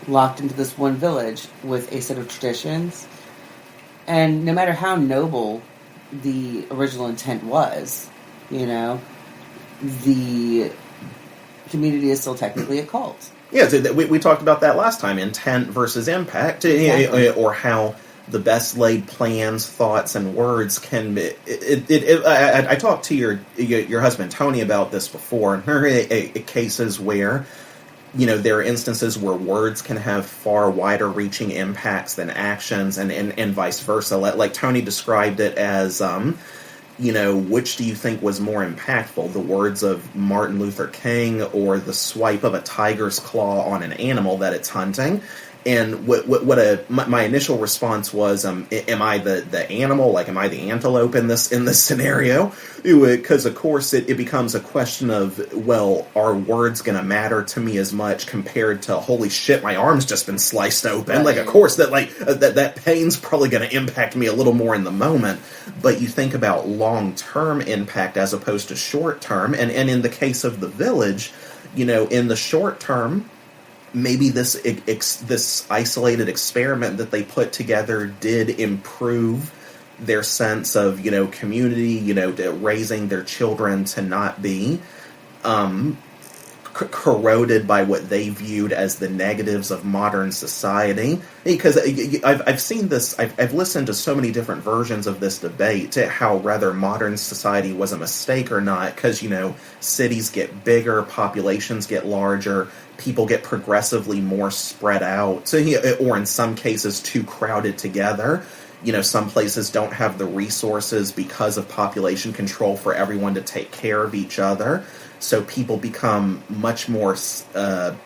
locked into this one village with a set of traditions. And no matter how noble the original intent was, the community is still technically a cult. Yeah, we talked about that last time, intent versus impact, exactly. Or how the best laid plans, thoughts, and words can be... I talked to your husband, Tony, about this before, and there are cases where, there are instances where words can have far wider reaching impacts than actions, and vice versa. Like Tony described it as... which do you think was more impactful, the words of Martin Luther King or the swipe of a tiger's claw on an animal that it's hunting? And my initial response was, am I the animal? Am I the antelope in this scenario? Because of course it becomes a question of, well, are words going to matter to me as much compared to, holy shit, my arm's just been sliced open? Of course that pain's probably going to impact me a little more in the moment. But you think about long-term impact as opposed to short-term, and in the case of The Village, in the short term, maybe this isolated experiment that they put together did improve their sense of, community, raising their children to not be corroded by what they viewed as the negatives of modern society. Because I've seen this, I've listened to so many different versions of this debate, how whether modern society was a mistake or not, because, cities get bigger, populations get larger, people get progressively more spread out, or in some cases too crowded together. Some places don't have the resources because of population control for everyone to take care of each other. So people become much more fixated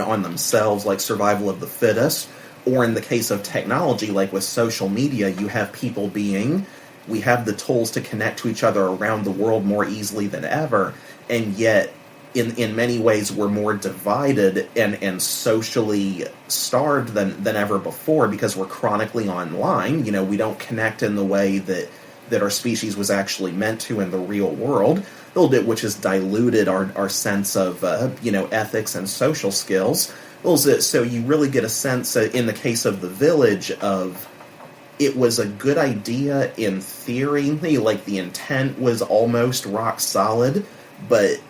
on themselves, like survival of the fittest. Or in the case of technology, like with social media, you have people we have the tools to connect to each other around the world more easily than ever. And yet, in many ways, we're more divided and socially starved than ever before because we're chronically online. We don't connect in the way that our species was actually meant to in the real world, a little bit, which has diluted our sense of, ethics and social skills. So you really get a sense, in the case of the village, of it was a good idea in theory, like the intent was almost rock solid, but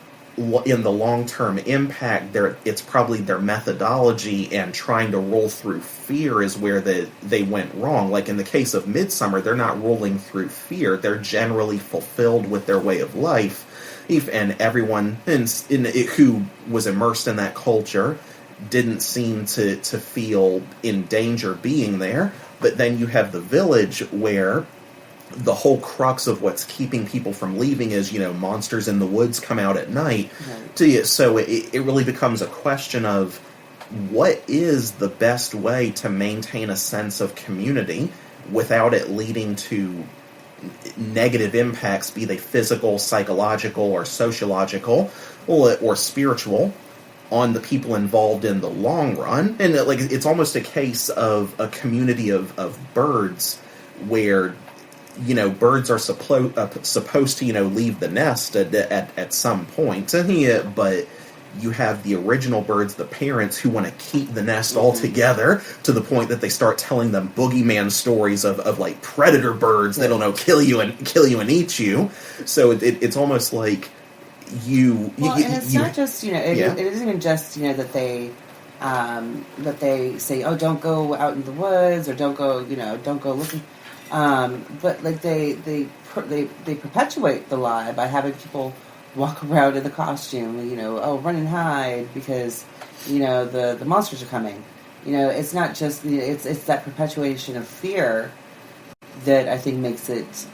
in the long-term impact, it's probably their methodology and trying to roll through fear is where they went wrong. Like in the case of Midsommar, they're not rolling through fear. They're generally fulfilled with their way of life. And everyone who was immersed in that culture didn't seem to feel in danger being there. But then you have the village where the whole crux of what's keeping people from leaving is, monsters in the woods come out at night. Right. So it really becomes a question of what is the best way to maintain a sense of community without it leading to negative impacts, be they physical, psychological, or sociological, or spiritual, on the people involved in the long run. And it's almost a case of a community of birds where birds are supposed to, leave the nest at some point. But you have the original birds, the parents, who want to keep the nest all together to the point that they start telling them boogeyman stories of like predator birds that'll kill you and eat you. So it's almost like and it's not just it isn't even just that they say, oh, don't go out in the woods, or don't go looking. But like they perpetuate the lie by having people walk around in the costume, run and hide because the monsters are coming. It's not just it's that perpetuation of fear that I think makes it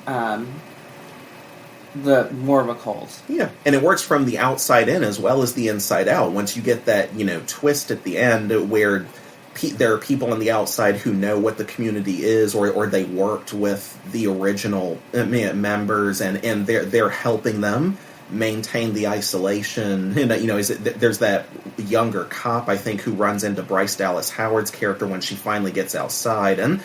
the more of a cult. Yeah, and it works from the outside in as well as the inside out. Once you get that twist at the end where there are people on the outside who know what the community is, or they worked with the original members, and they're helping them maintain the isolation. There's that younger cop, I think, who runs into Bryce Dallas Howard's character when she finally gets outside, and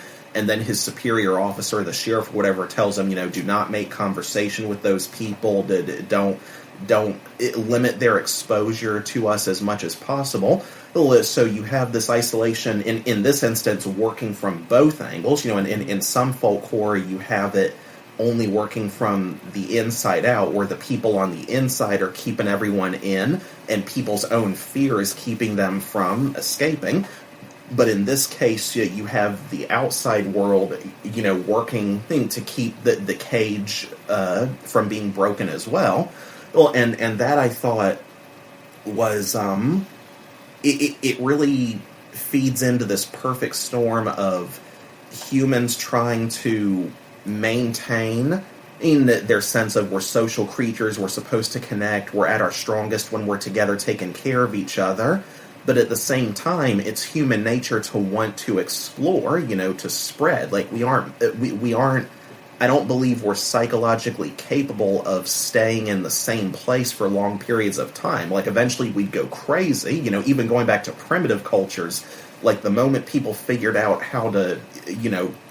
then his superior officer, the sheriff, or whatever, tells him, do not make conversation with those people, don't limit their exposure to us as much as possible. So you have this isolation, in this instance, working from both angles. In some folklore, you have it only working from the inside out, where the people on the inside are keeping everyone in, and people's own fear is keeping them from escaping. But in this case, you have the outside world, working to keep the cage from being broken as well. Well, and that I thought was it really feeds into this perfect storm of humans trying to maintain in their sense of we're social creatures, we're supposed to connect, we're at our strongest when we're together taking care of each other. But at the same time, it's human nature to want to explore, to spread. Like we aren't, I don't believe we're psychologically capable of staying in the same place for long periods of time. Like eventually we'd go crazy, even going back to primitive cultures, like the moment people figured out how to,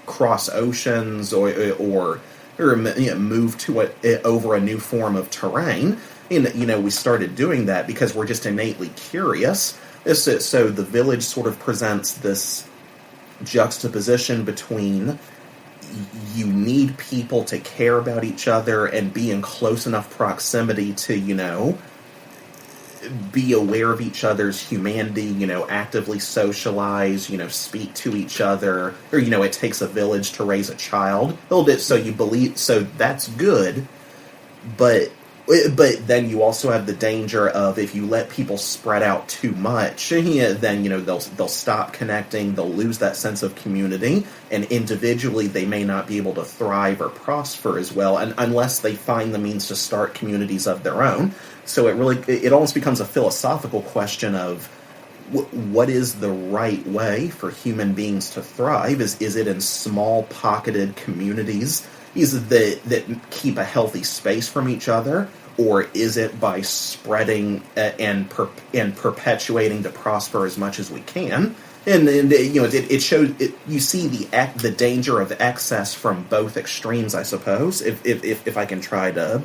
cross oceans or move to over a new form of terrain, and, we started doing that because we're just innately curious. So the village sort of presents this juxtaposition between you need people to care about each other and be in close enough proximity to, be aware of each other's humanity, actively socialize, speak to each other, or, it takes a village to raise a child. So you believe, so that's good, but then you also have the danger of if you let people spread out too much, then they'll stop connecting, they'll lose that sense of community, and individually they may not be able to thrive or prosper as well, and unless they find the means to start communities of their own. So it almost becomes a philosophical question of what is the right way for human beings to thrive? Is it in small pocketed communities? Is it that keep a healthy space from each other? Or is it by spreading and perpetuating to prosper as much as we can? And it shows. You see the danger of excess from both extremes, I suppose. If I can try to,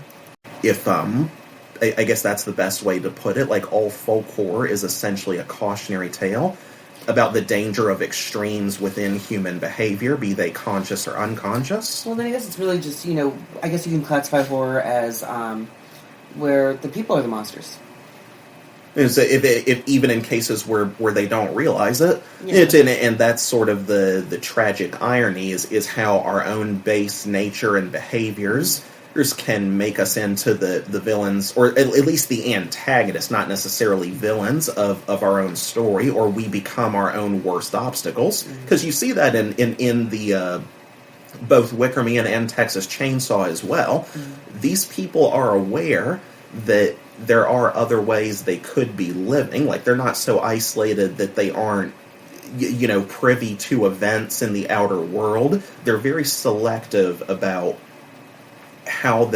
I guess that's the best way to put it. Like, all folk horror is essentially a cautionary tale about the danger of extremes within human behavior, be they conscious or unconscious. Well, then I guess it's really just I guess you can classify horror as where the people are the monsters. So if even in cases where they don't realize it, yeah. And that's sort of the tragic irony is how our own base nature and behaviors can make us into the villains, or at least the antagonists, not necessarily villains of our own story, or we become our own worst obstacles. Because you see that in the both Wicker Man and Texas Chainsaw as well. These people are aware that there are other ways they could be living. Like, they're not so isolated that they aren't, privy to events in the outer world. They're very selective about how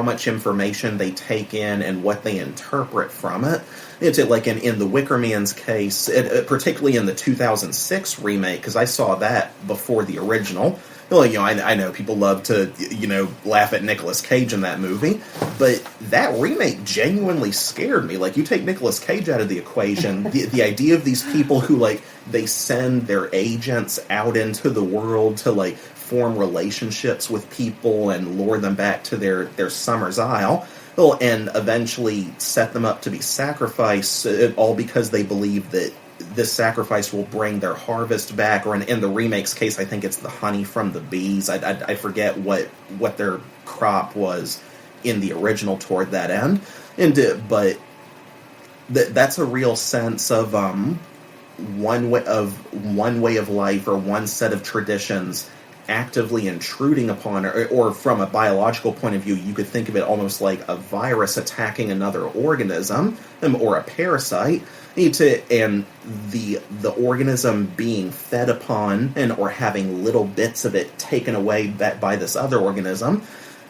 much information they take in and what they interpret from it. It's like in the Wicker Man's case, particularly in the 2006 remake, because I saw that before the original. Well, I know people love to, laugh at Nicolas Cage in that movie, but that remake genuinely scared me. Like, you take Nicolas Cage out of the equation, the idea of these people who, they send their agents out into the world to, form relationships with people and lure them back to their Summer's Isle, and eventually set them up to be sacrificed, all because they believe that this sacrifice will bring their harvest back, or in the remake's case, I think it's the honey from the bees. I forget what their crop was in the original toward that end, but that's a real sense of one way of life, or one set of traditions actively intruding upon, or from a biological point of view, you could think of it almost like a virus attacking another organism, or a parasite, and the organism being fed upon or having little bits of it taken away by this other organism.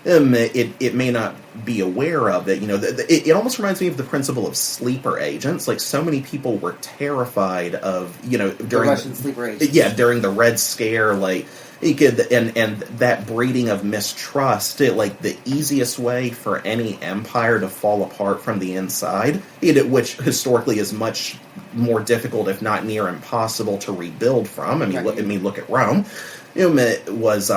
It may not be aware of it. It almost reminds me of the principle of sleeper agents. Like, so many people were terrified of, during the Russian sleeper agents. Yeah, during the Red Scare, and that breeding of mistrust, the easiest way for any empire to fall apart from the inside, which historically is much more difficult, if not near impossible, to rebuild from. Look at Rome. Was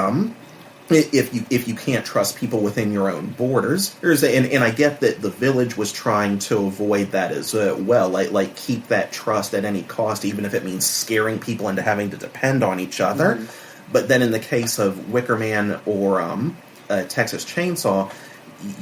if you can't trust people within your own borders, and I get that the village was trying to avoid that as well, like keep that trust at any cost, even if it means scaring people into having to depend on each other. Mm-hmm. But then in the case of Wicker Man or Texas Chainsaw,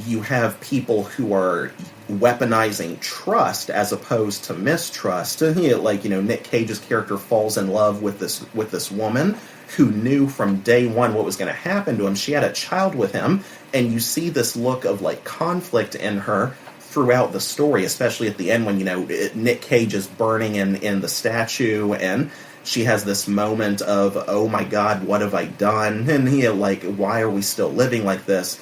you have people who are weaponizing trust as opposed to mistrust. Nick Cage's character falls in love with this woman who knew from day one what was going to happen to him. She had a child with him, and you see this look of conflict in her throughout the story, especially at the end when Nick Cage is burning in the statue, and she has this moment of, oh my God, what have I done? And why are we still living like this?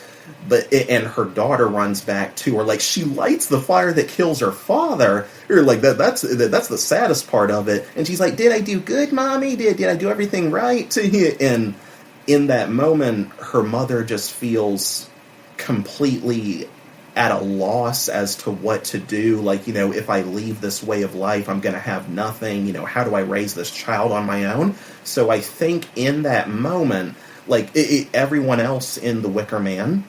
And her daughter runs back to her, she lights the fire that kills her father. Or that's the saddest part of it. And she's like, did I do good, Mommy? Did I do everything right? And in that moment, her mother just feels completely at a loss as to what to do. If I leave this way of life, I'm going to have nothing. How do I raise this child on my own? So I think in that moment, everyone else in the Wicker Man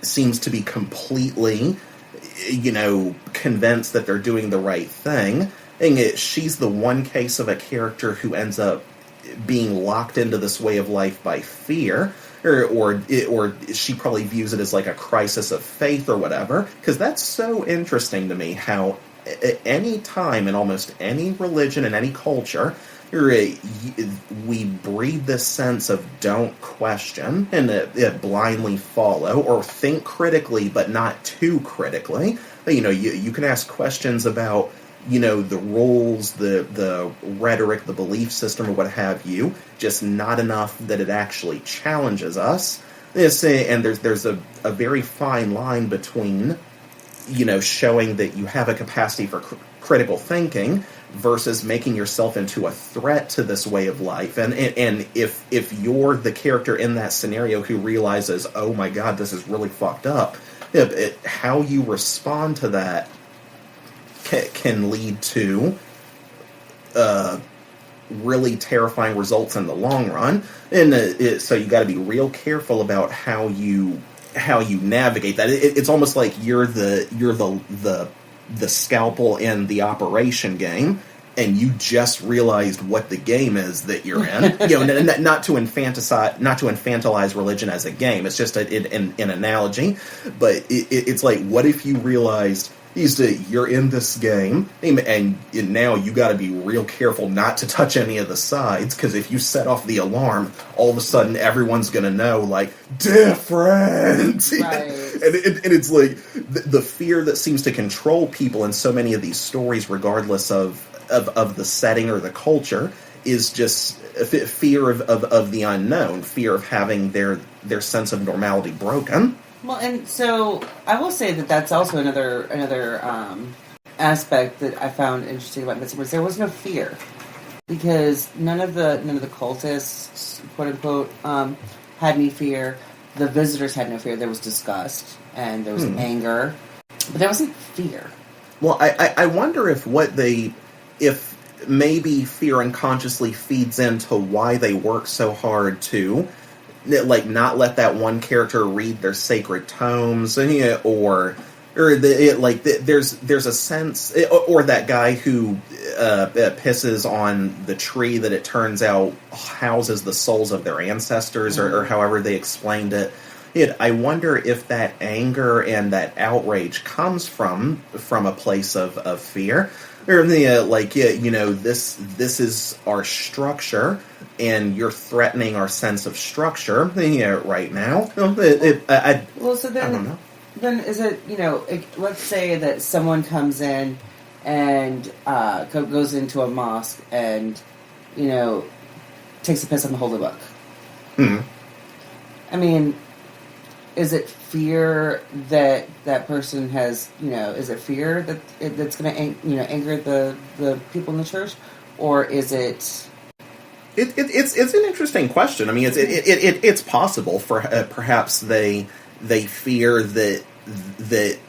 seems to be completely convinced that they're doing the right thing. And she's the one case of a character who ends up being locked into this way of life by fear, or she probably views it as like a crisis of faith or whatever, because that's so interesting to me how at any time in almost any religion and any culture, we breed this sense of don't question and blindly follow, or think critically but not too critically. You can ask questions about the rules, the rhetoric, the belief system, or what have you, just not enough that it actually challenges us. And there's a very fine line between showing that you have a capacity for critical thinking versus making yourself into a threat to this way of life. And if you're the character in that scenario who realizes, oh my god, this is really fucked up, how you respond to that can lead to really terrifying results in the long run. And so you got to be real careful about how you navigate that. It's almost like you're the scalpel in the operation game, and you just realized what the game is that you're in. Not to infantilize religion as a game. It's just an analogy. But it's like, what if you realized you're in this game, and now you got to be real careful not to touch any of the sides, because if you set off the alarm, all of a sudden everyone's going to know, like, different! Right. And it's like, the fear that seems to control people in so many of these stories, regardless of the setting or the culture, is just fear of the unknown, fear of having their sense of normality broken. Well, and so I will say that that's also another aspect that I found interesting about Midsommar. There was no fear, because none of the cultists, quote unquote, had any fear. The visitors had no fear. There was disgust and there was anger, but there wasn't fear. Well, I wonder if maybe fear unconsciously feeds into why they work so hard to, like, not let that one character read their sacred tomes, or there's a sense, or that guy who pisses on the tree that it turns out houses the souls of their ancestors, or however they explained it. I wonder if that anger and that outrage comes from a place of fear. Or this is our structure, and you're threatening our sense of structure right now. I don't know. Then is it, let's say that someone comes in and goes into a mosque and, takes a piss on the holy book. Mm-hmm. I mean, is it fear that person has, is it fear that's going to, anger the people in the church? Or is it... It's an interesting question. I mean, it's possible for perhaps they fear that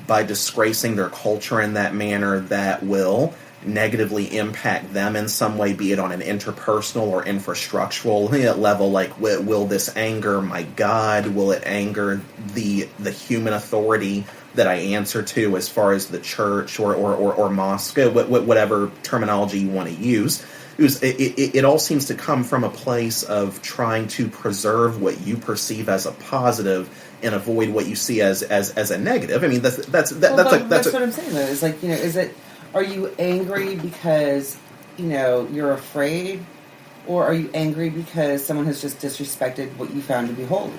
by disgracing their culture in that manner, that will negatively impact them in some way, be it on an interpersonal or infrastructural level. Like, will this anger my God? Will it anger the human authority that I answer to, as far as the church or mosque, whatever terminology you want to use? It all seems to come from a place of trying to preserve what you perceive as a positive and avoid what you see as a negative. I mean, that's what I'm saying, though. Is like, is it, are you angry because, you're afraid, or are you angry because someone has just disrespected what you found to be holy?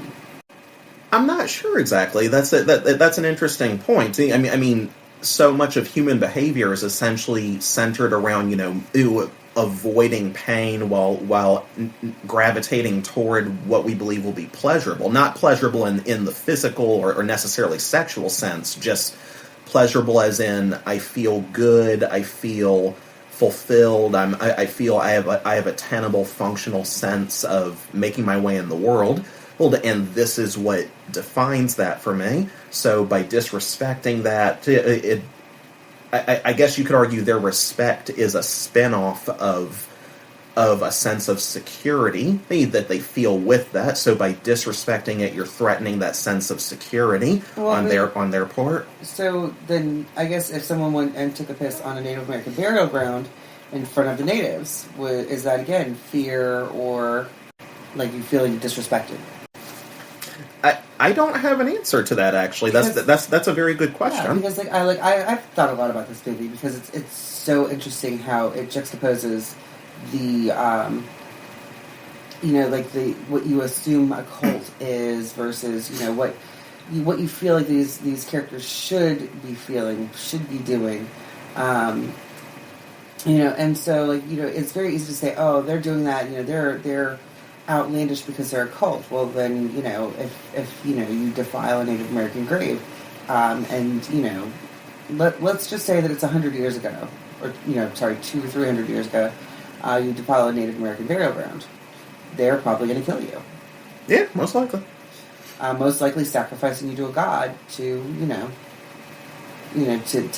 I'm not sure exactly. That's an interesting point. I mean, so much of human behavior is essentially centered around, avoiding pain while gravitating toward what we believe will be pleasurable. Not pleasurable in the physical or necessarily sexual sense, just pleasurable as in, I feel good, I feel fulfilled, I feel I have a tenable, functional sense of making my way in the world. Well, and this is what defines that for me. So by disrespecting that, I guess you could argue their respect is a spin-off of of a sense of security that they feel with that. So by disrespecting it, you're threatening that sense of security on their part. So then, I guess if someone went and took a piss on a Native American burial ground in front of the natives, is that again fear or like you feeling disrespected? I don't have an answer to that actually. That's a very good question. Yeah, because I've thought a lot about this movie because it's so interesting how it juxtaposes the what you assume a cult is versus what you feel like these characters should be feeling, should be doing, and so it's very easy to say, oh, they're doing that, they're outlandish because they're a cult. Well, then if you defile a Native American grave, and let's just say that it's 100 years ago, or 200 or 300 years ago. You defile a Native American burial ground, they're probably going to kill you. Yeah, most likely. Most likely sacrificing you to a god to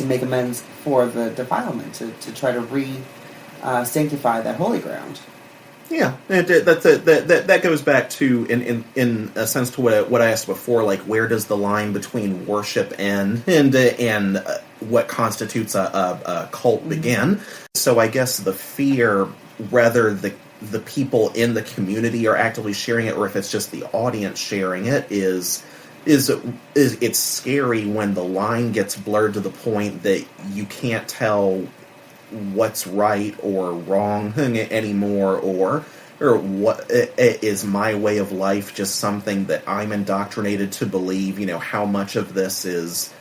make amends for the defilement, to try to sanctify that holy ground. Yeah, that goes back to in a sense to what I asked before, like where does the line between worship and what constitutes a cult begin? So I guess the fear, whether the people in the community are actively sharing it or if it's just the audience sharing it, is it's scary when the line gets blurred to the point that you can't tell what's right or wrong anymore, or what is my way of life just something that I'm indoctrinated to believe. How much of this is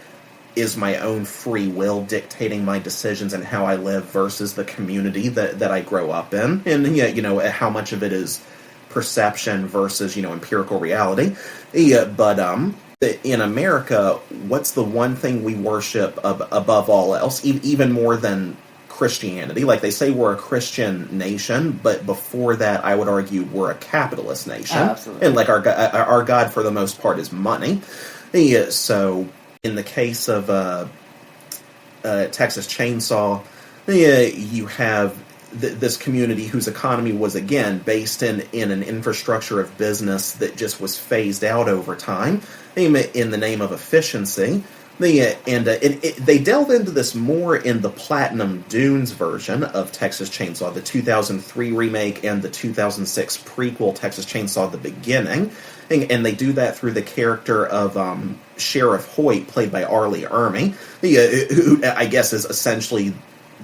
my own free will dictating my decisions and how I live versus the community that I grow up in, and how much of it is perception versus empirical reality. But in America, what's the one thing we worship above all else, even more than Christianity? Like they say we're a Christian nation, but before that I would argue we're a capitalist nation. Absolutely. And like our God for the most part is money. So in the case of Texas Chainsaw, you have this community whose economy was again based in an infrastructure of business that just was phased out over time in the name of efficiency. They delve into this more in the Platinum Dunes version of Texas Chainsaw, the 2003 remake and the 2006 prequel Texas Chainsaw: The Beginning, and they do that through the character of Sheriff Hoyt, played by Arlie Ermey, who I guess is essentially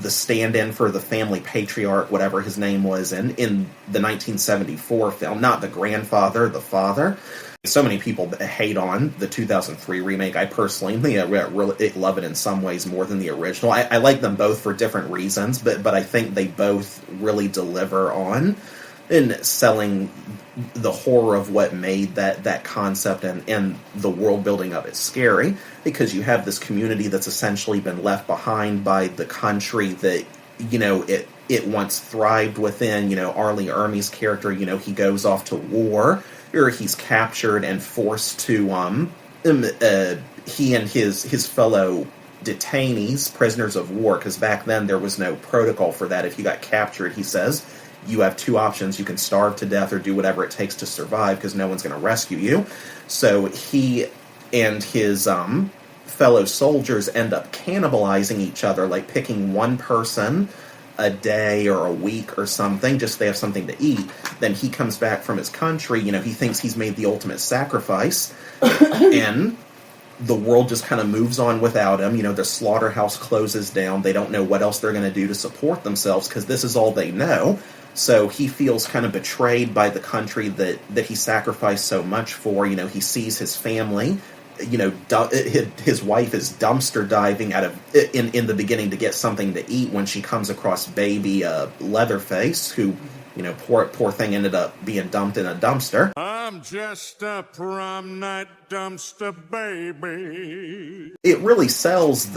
the stand-in for the family patriarch, whatever his name was, in the 1974 film, not the grandfather, the father. So many people hate on the 2003 remake. I personally really love it in some ways more than the original. I like them both for different reasons, but I think they both really deliver on in selling the horror of what made that concept and the world building of it scary, because you have this community that's essentially been left behind by the country that it once thrived within. Arlie Ermey's character, he goes off to war, or he's captured and forced to he and his fellow detainees, prisoners of war, because back then there was no protocol for that. If you got captured, he says, you have two options: you can starve to death or do whatever it takes to survive, because no one's going to rescue you. So he and his fellow soldiers end up cannibalizing each other, like picking one person a day or a week or something, just so they have something to eat. Then he comes back from his country, he thinks he's made the ultimate sacrifice, and the world just kind of moves on without him. The slaughterhouse closes down. They don't know what else they're going to do to support themselves, because this is all they know. So he feels kind of betrayed by the country that he sacrificed so much for. He sees his family, his wife is dumpster diving in the beginning to get something to eat when she comes across baby Leatherface, who, poor thing ended up being dumped in a dumpster. I'm just a prom night dumpster baby. It really sells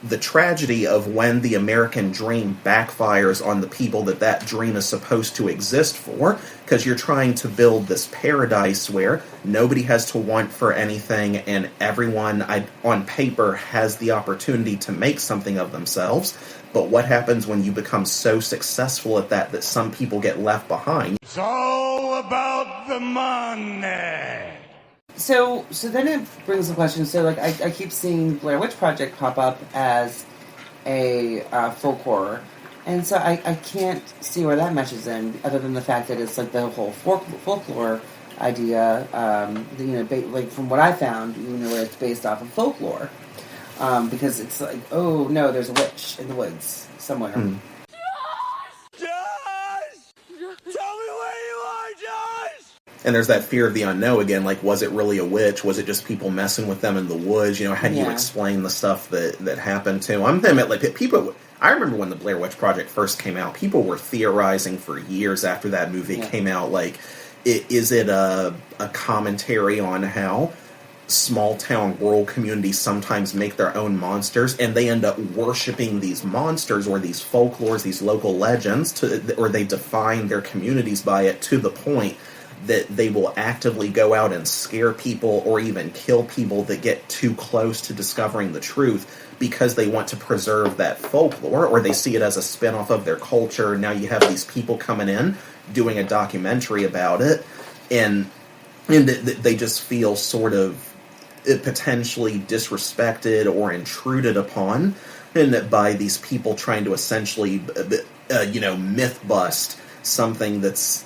the tragedy of when the American dream backfires on the people that dream is supposed to exist for, because you're trying to build this paradise where nobody has to want for anything and everyone on paper has the opportunity to make something of themselves. But what happens when you become so successful at that some people get left behind? It's all about the money. So then it brings the question, so like I keep seeing Blair Witch Project pop up as a folk horror, and so I can't see where that meshes in, other than the fact that it's like the whole folklore idea, like from what I found, where it's based off of folklore, because it's like, oh no, there's a witch in the woods somewhere. Mm. And there's that fear of the unknown again, like, was it really a witch? Was it just people messing with them in the woods? How do you explain the stuff that happened to them? Like, people, I remember when the Blair Witch Project first came out, people were theorizing for years after that movie came out, like, is it a commentary on how small-town rural communities sometimes make their own monsters, and they end up worshipping these monsters or these folklores, these local legends, or they define their communities by it to the point that they will actively go out and scare people or even kill people that get too close to discovering the truth because they want to preserve that folklore, or they see it as a spin-off of their culture. Now you have these people coming in, doing a documentary about it, and they just feel sort of potentially disrespected or intruded upon, and by these people trying to essentially, myth bust something that's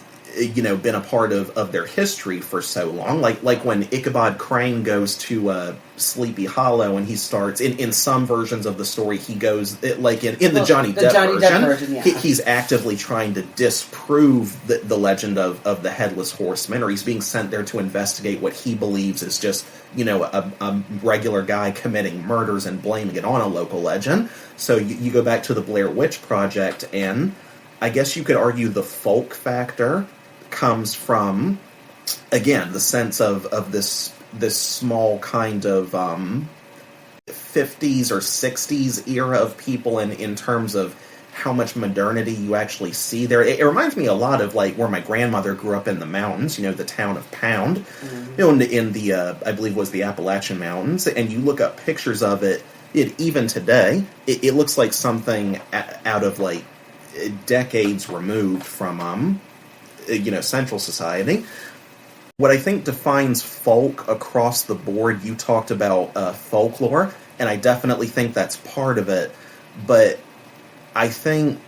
been a part of their history for so long. Like when Ichabod Crane goes to Sleepy Hollow and he starts, in some versions of the story, he goes, like in the Johnny Depp version, he's actively trying to disprove the legend of the Headless Horseman, or he's being sent there to investigate what he believes is just, a regular guy committing murders and blaming it on a local legend. So you go back to the Blair Witch Project, and I guess you could argue the folk factor comes from, again, the sense of this small kind of 50s or 60s era of people in terms of how much modernity you actually see there. It reminds me a lot of like where my grandmother grew up in the mountains, the town of Pound, in the I believe was the Appalachian Mountains, and you look up pictures of it even today, it looks like something out of like decades removed from Central Society. What I think defines folk across the board, you talked about folklore, and I definitely think that's part of it, but I think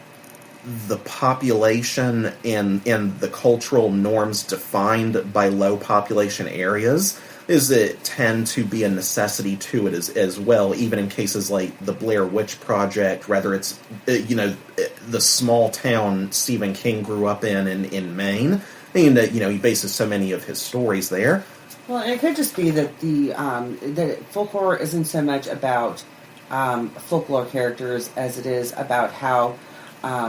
the population and the cultural norms defined by low population areas is it tend to be a necessity to it as well, even in cases like the Blair Witch Project, whether it's, the small town Stephen King grew up in Maine, and, he bases so many of his stories there. Well, and it could just be that that folklore isn't so much about folklore characters as it is about how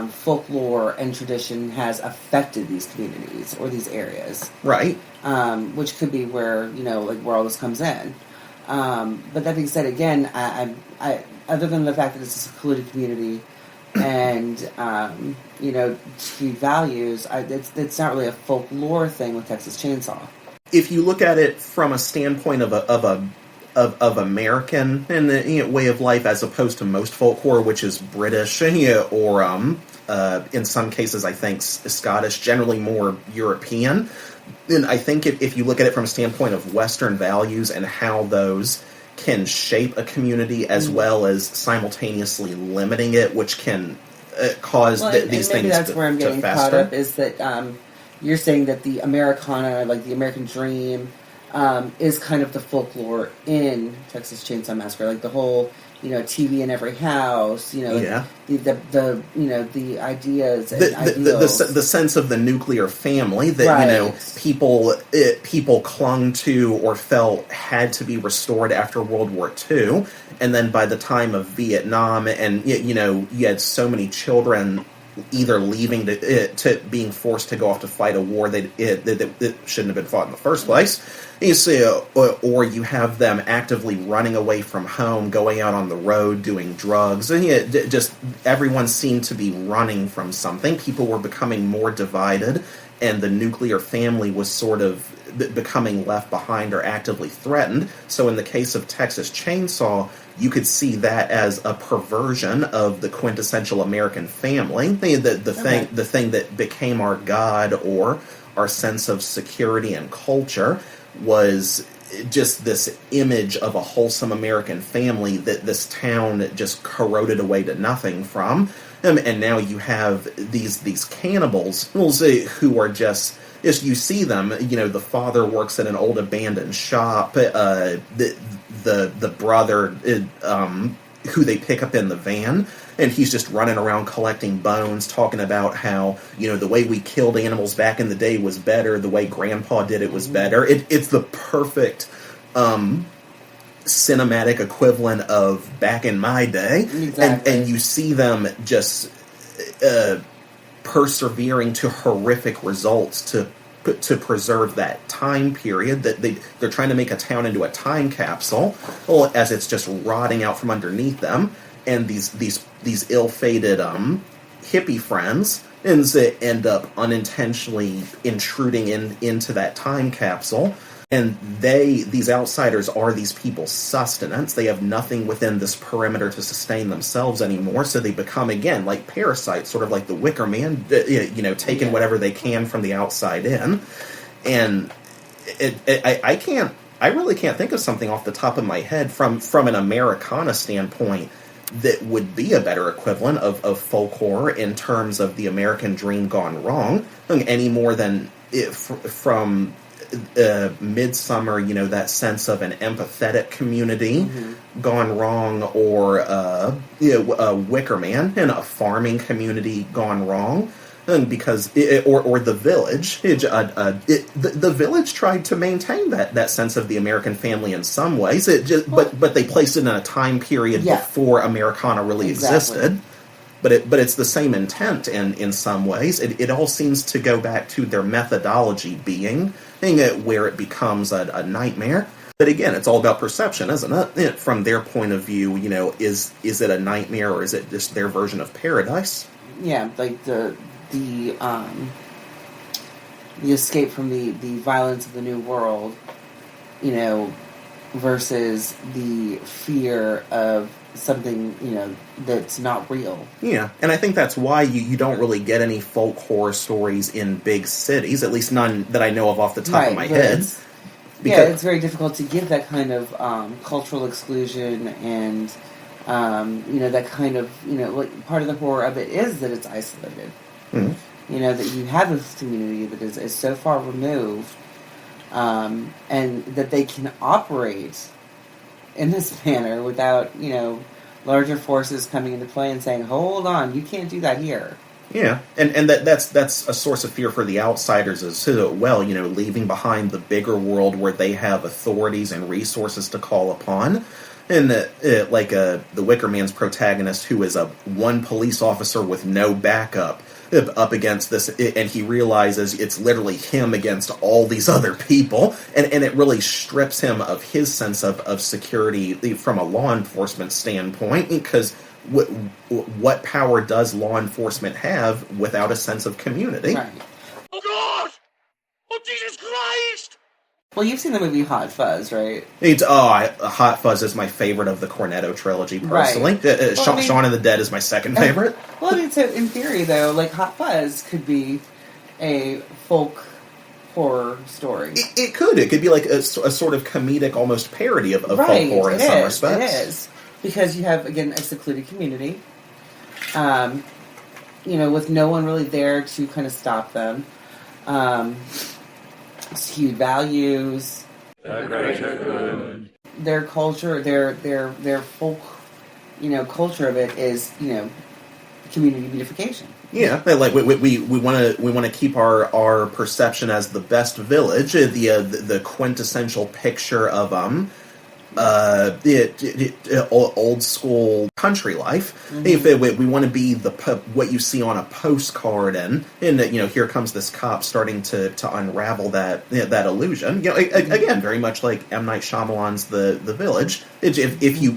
folklore and tradition has affected these communities or these areas. Right. Which could be where, where all this comes in. But that being said, again, I other than the fact that it's a secluded community and, street values, it's not really a folklore thing with Texas Chainsaw. If you look at it from a standpoint of American and the way of life, as opposed to most folk horror, which is British or in some cases I think Scottish, generally more European. And I think if you look at it from a standpoint of Western values and how those can shape a community as well as simultaneously limiting it, which can cause these things that's to where I'm getting fester. caught up, is that you're saying that the Americana, like the American dream, is kind of the folklore in Texas Chainsaw Massacre, like the whole, TV in every house, the ideas and ideals. The sense of the nuclear family that, right. people clung to or felt had to be restored after World War II. And then by the time of Vietnam, and, you had so many children either leaving to being forced to go off to fight a war that shouldn't have been fought in the first place. You see, or you have them actively running away from home, going out on the road, doing drugs. And just everyone seemed to be running from something. People were becoming more divided, and the nuclear family was sort of becoming left behind or actively threatened. So in the case of Texas Chainsaw, you could see that as a perversion of the quintessential American family, the thing that became our God or our sense of security and culture was just this image of a wholesome American family that this town just corroded away to nothing from. And now you have these cannibals who are just you see them. The father works at an old abandoned shop. The brother, who they pick up in the van, and he's just running around collecting bones, talking about how the way we killed animals back in the day was better. The way Grandpa did it was better. It's the perfect cinematic equivalent of back in my day. Exactly. And you see them just persevering to horrific results to preserve that time period. That they're trying to make a town into a time capsule, as it's just rotting out from underneath them. And these ill-fated hippie friends end up unintentionally intruding into that time capsule. And these outsiders are these people's sustenance. They have nothing within this perimeter to sustain themselves anymore, so they become, again, like parasites, sort of like the Wicker Man, taking whatever they can from the outside in. And I really can't think of something off the top of my head from an Americana standpoint that would be a better equivalent of folk horror in terms of the American dream gone wrong, any more than from Midsommar, that sense of an empathetic community gone wrong, or Wicker Man and a farming community gone wrong, and because or the Village, the Village tried to maintain that sense of the American family in some ways. But they placed it in a time period before Americana really existed. But it's the same intent in some ways. It all seems to go back to their methodology being where it becomes a nightmare. But again, it's all about perception, isn't it? From their point of view, is it a nightmare or is it just their version of paradise? Yeah, like the escape from the violence of the new world, versus the fear of something, that's not real. Yeah, and I think that's why you don't really get any folk horror stories in big cities, at least none that I know of off the top of my head. It's very difficult to give that kind of cultural exclusion and, that kind of, like part of the horror of it is that it's isolated. Mm-hmm. That you have this community that is so far removed, and that they can operate in this manner without, larger forces coming into play and saying, hold on, you can't do that here. Yeah, and that's a source of fear for the outsiders as well, leaving behind the bigger world where they have authorities and resources to call upon. And the Wicker Man's protagonist, who is one police officer with no backup, up against this, and he realizes it's literally him against all these other people, and it really strips him of his sense of security from a law enforcement standpoint, because what power does law enforcement have without a sense of community? Right. Oh God! Oh Jesus Christ! Well, you've seen the movie Hot Fuzz, right? Hot Fuzz is my favorite of the Cornetto trilogy, personally. Right. Shaun of the Dead is my second favorite. So in theory, though, like Hot Fuzz could be a folk horror story. It could. It could be like a sort of comedic, almost parody of folk horror in some respects. It is. Because you have, again, a secluded community, with no one really there to kind of stop them. Skewed values, the greater good. Their culture, their folk, culture of it is, community beautification. Yeah, like we want to keep our perception as the best village, the quintessential picture of old school country life. If we want to be what you see on a postcard, and here comes this cop starting to unravel that illusion. Again, very much like M. Night Shyamalan's The Village. If you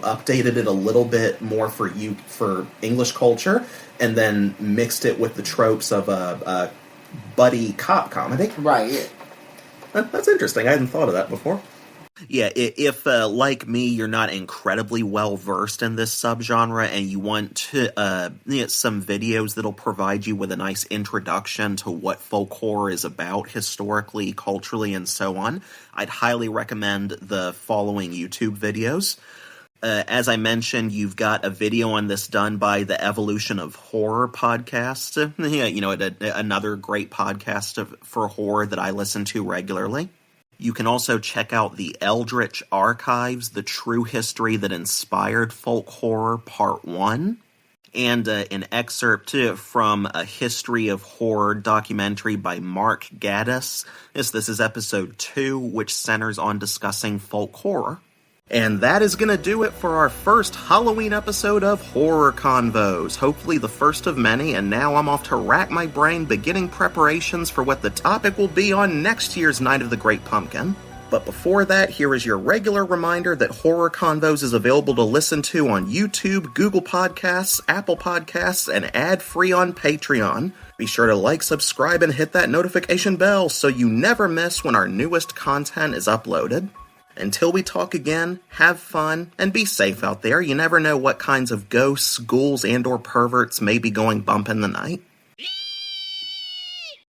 updated it a little bit more for English culture, and then mixed it with the tropes of a buddy cop comedy, right? That's interesting. I hadn't thought of that before. Yeah, if like me, you're not incredibly well versed in this subgenre, and you want to some videos that'll provide you with a nice introduction to what folk horror is about historically, culturally, and so on, I'd highly recommend the following YouTube videos. As I mentioned, you've got a video on this done by the Evolution of Horror podcast. Another great podcast for horror that I listen to regularly. You can also check out the Eldritch Archives, the true history that inspired folk horror, Part 1. And an excerpt from a History of Horror documentary by Mark Gaddis. This is episode 2, which centers on discussing folk horror. And that is going to do it for our first Halloween episode of Horror Convos. Hopefully the first of many, and now I'm off to rack my brain beginning preparations for what the topic will be on next year's Night of the Great Pumpkin. But before that, here is your regular reminder that Horror Convos is available to listen to on YouTube, Google Podcasts, Apple Podcasts, and ad-free on Patreon. Be sure to like, subscribe, and hit that notification bell so you never miss when our newest content is uploaded. Until we talk again, have fun, and be safe out there. You never know what kinds of ghosts, ghouls, and/or perverts may be going bump in the night.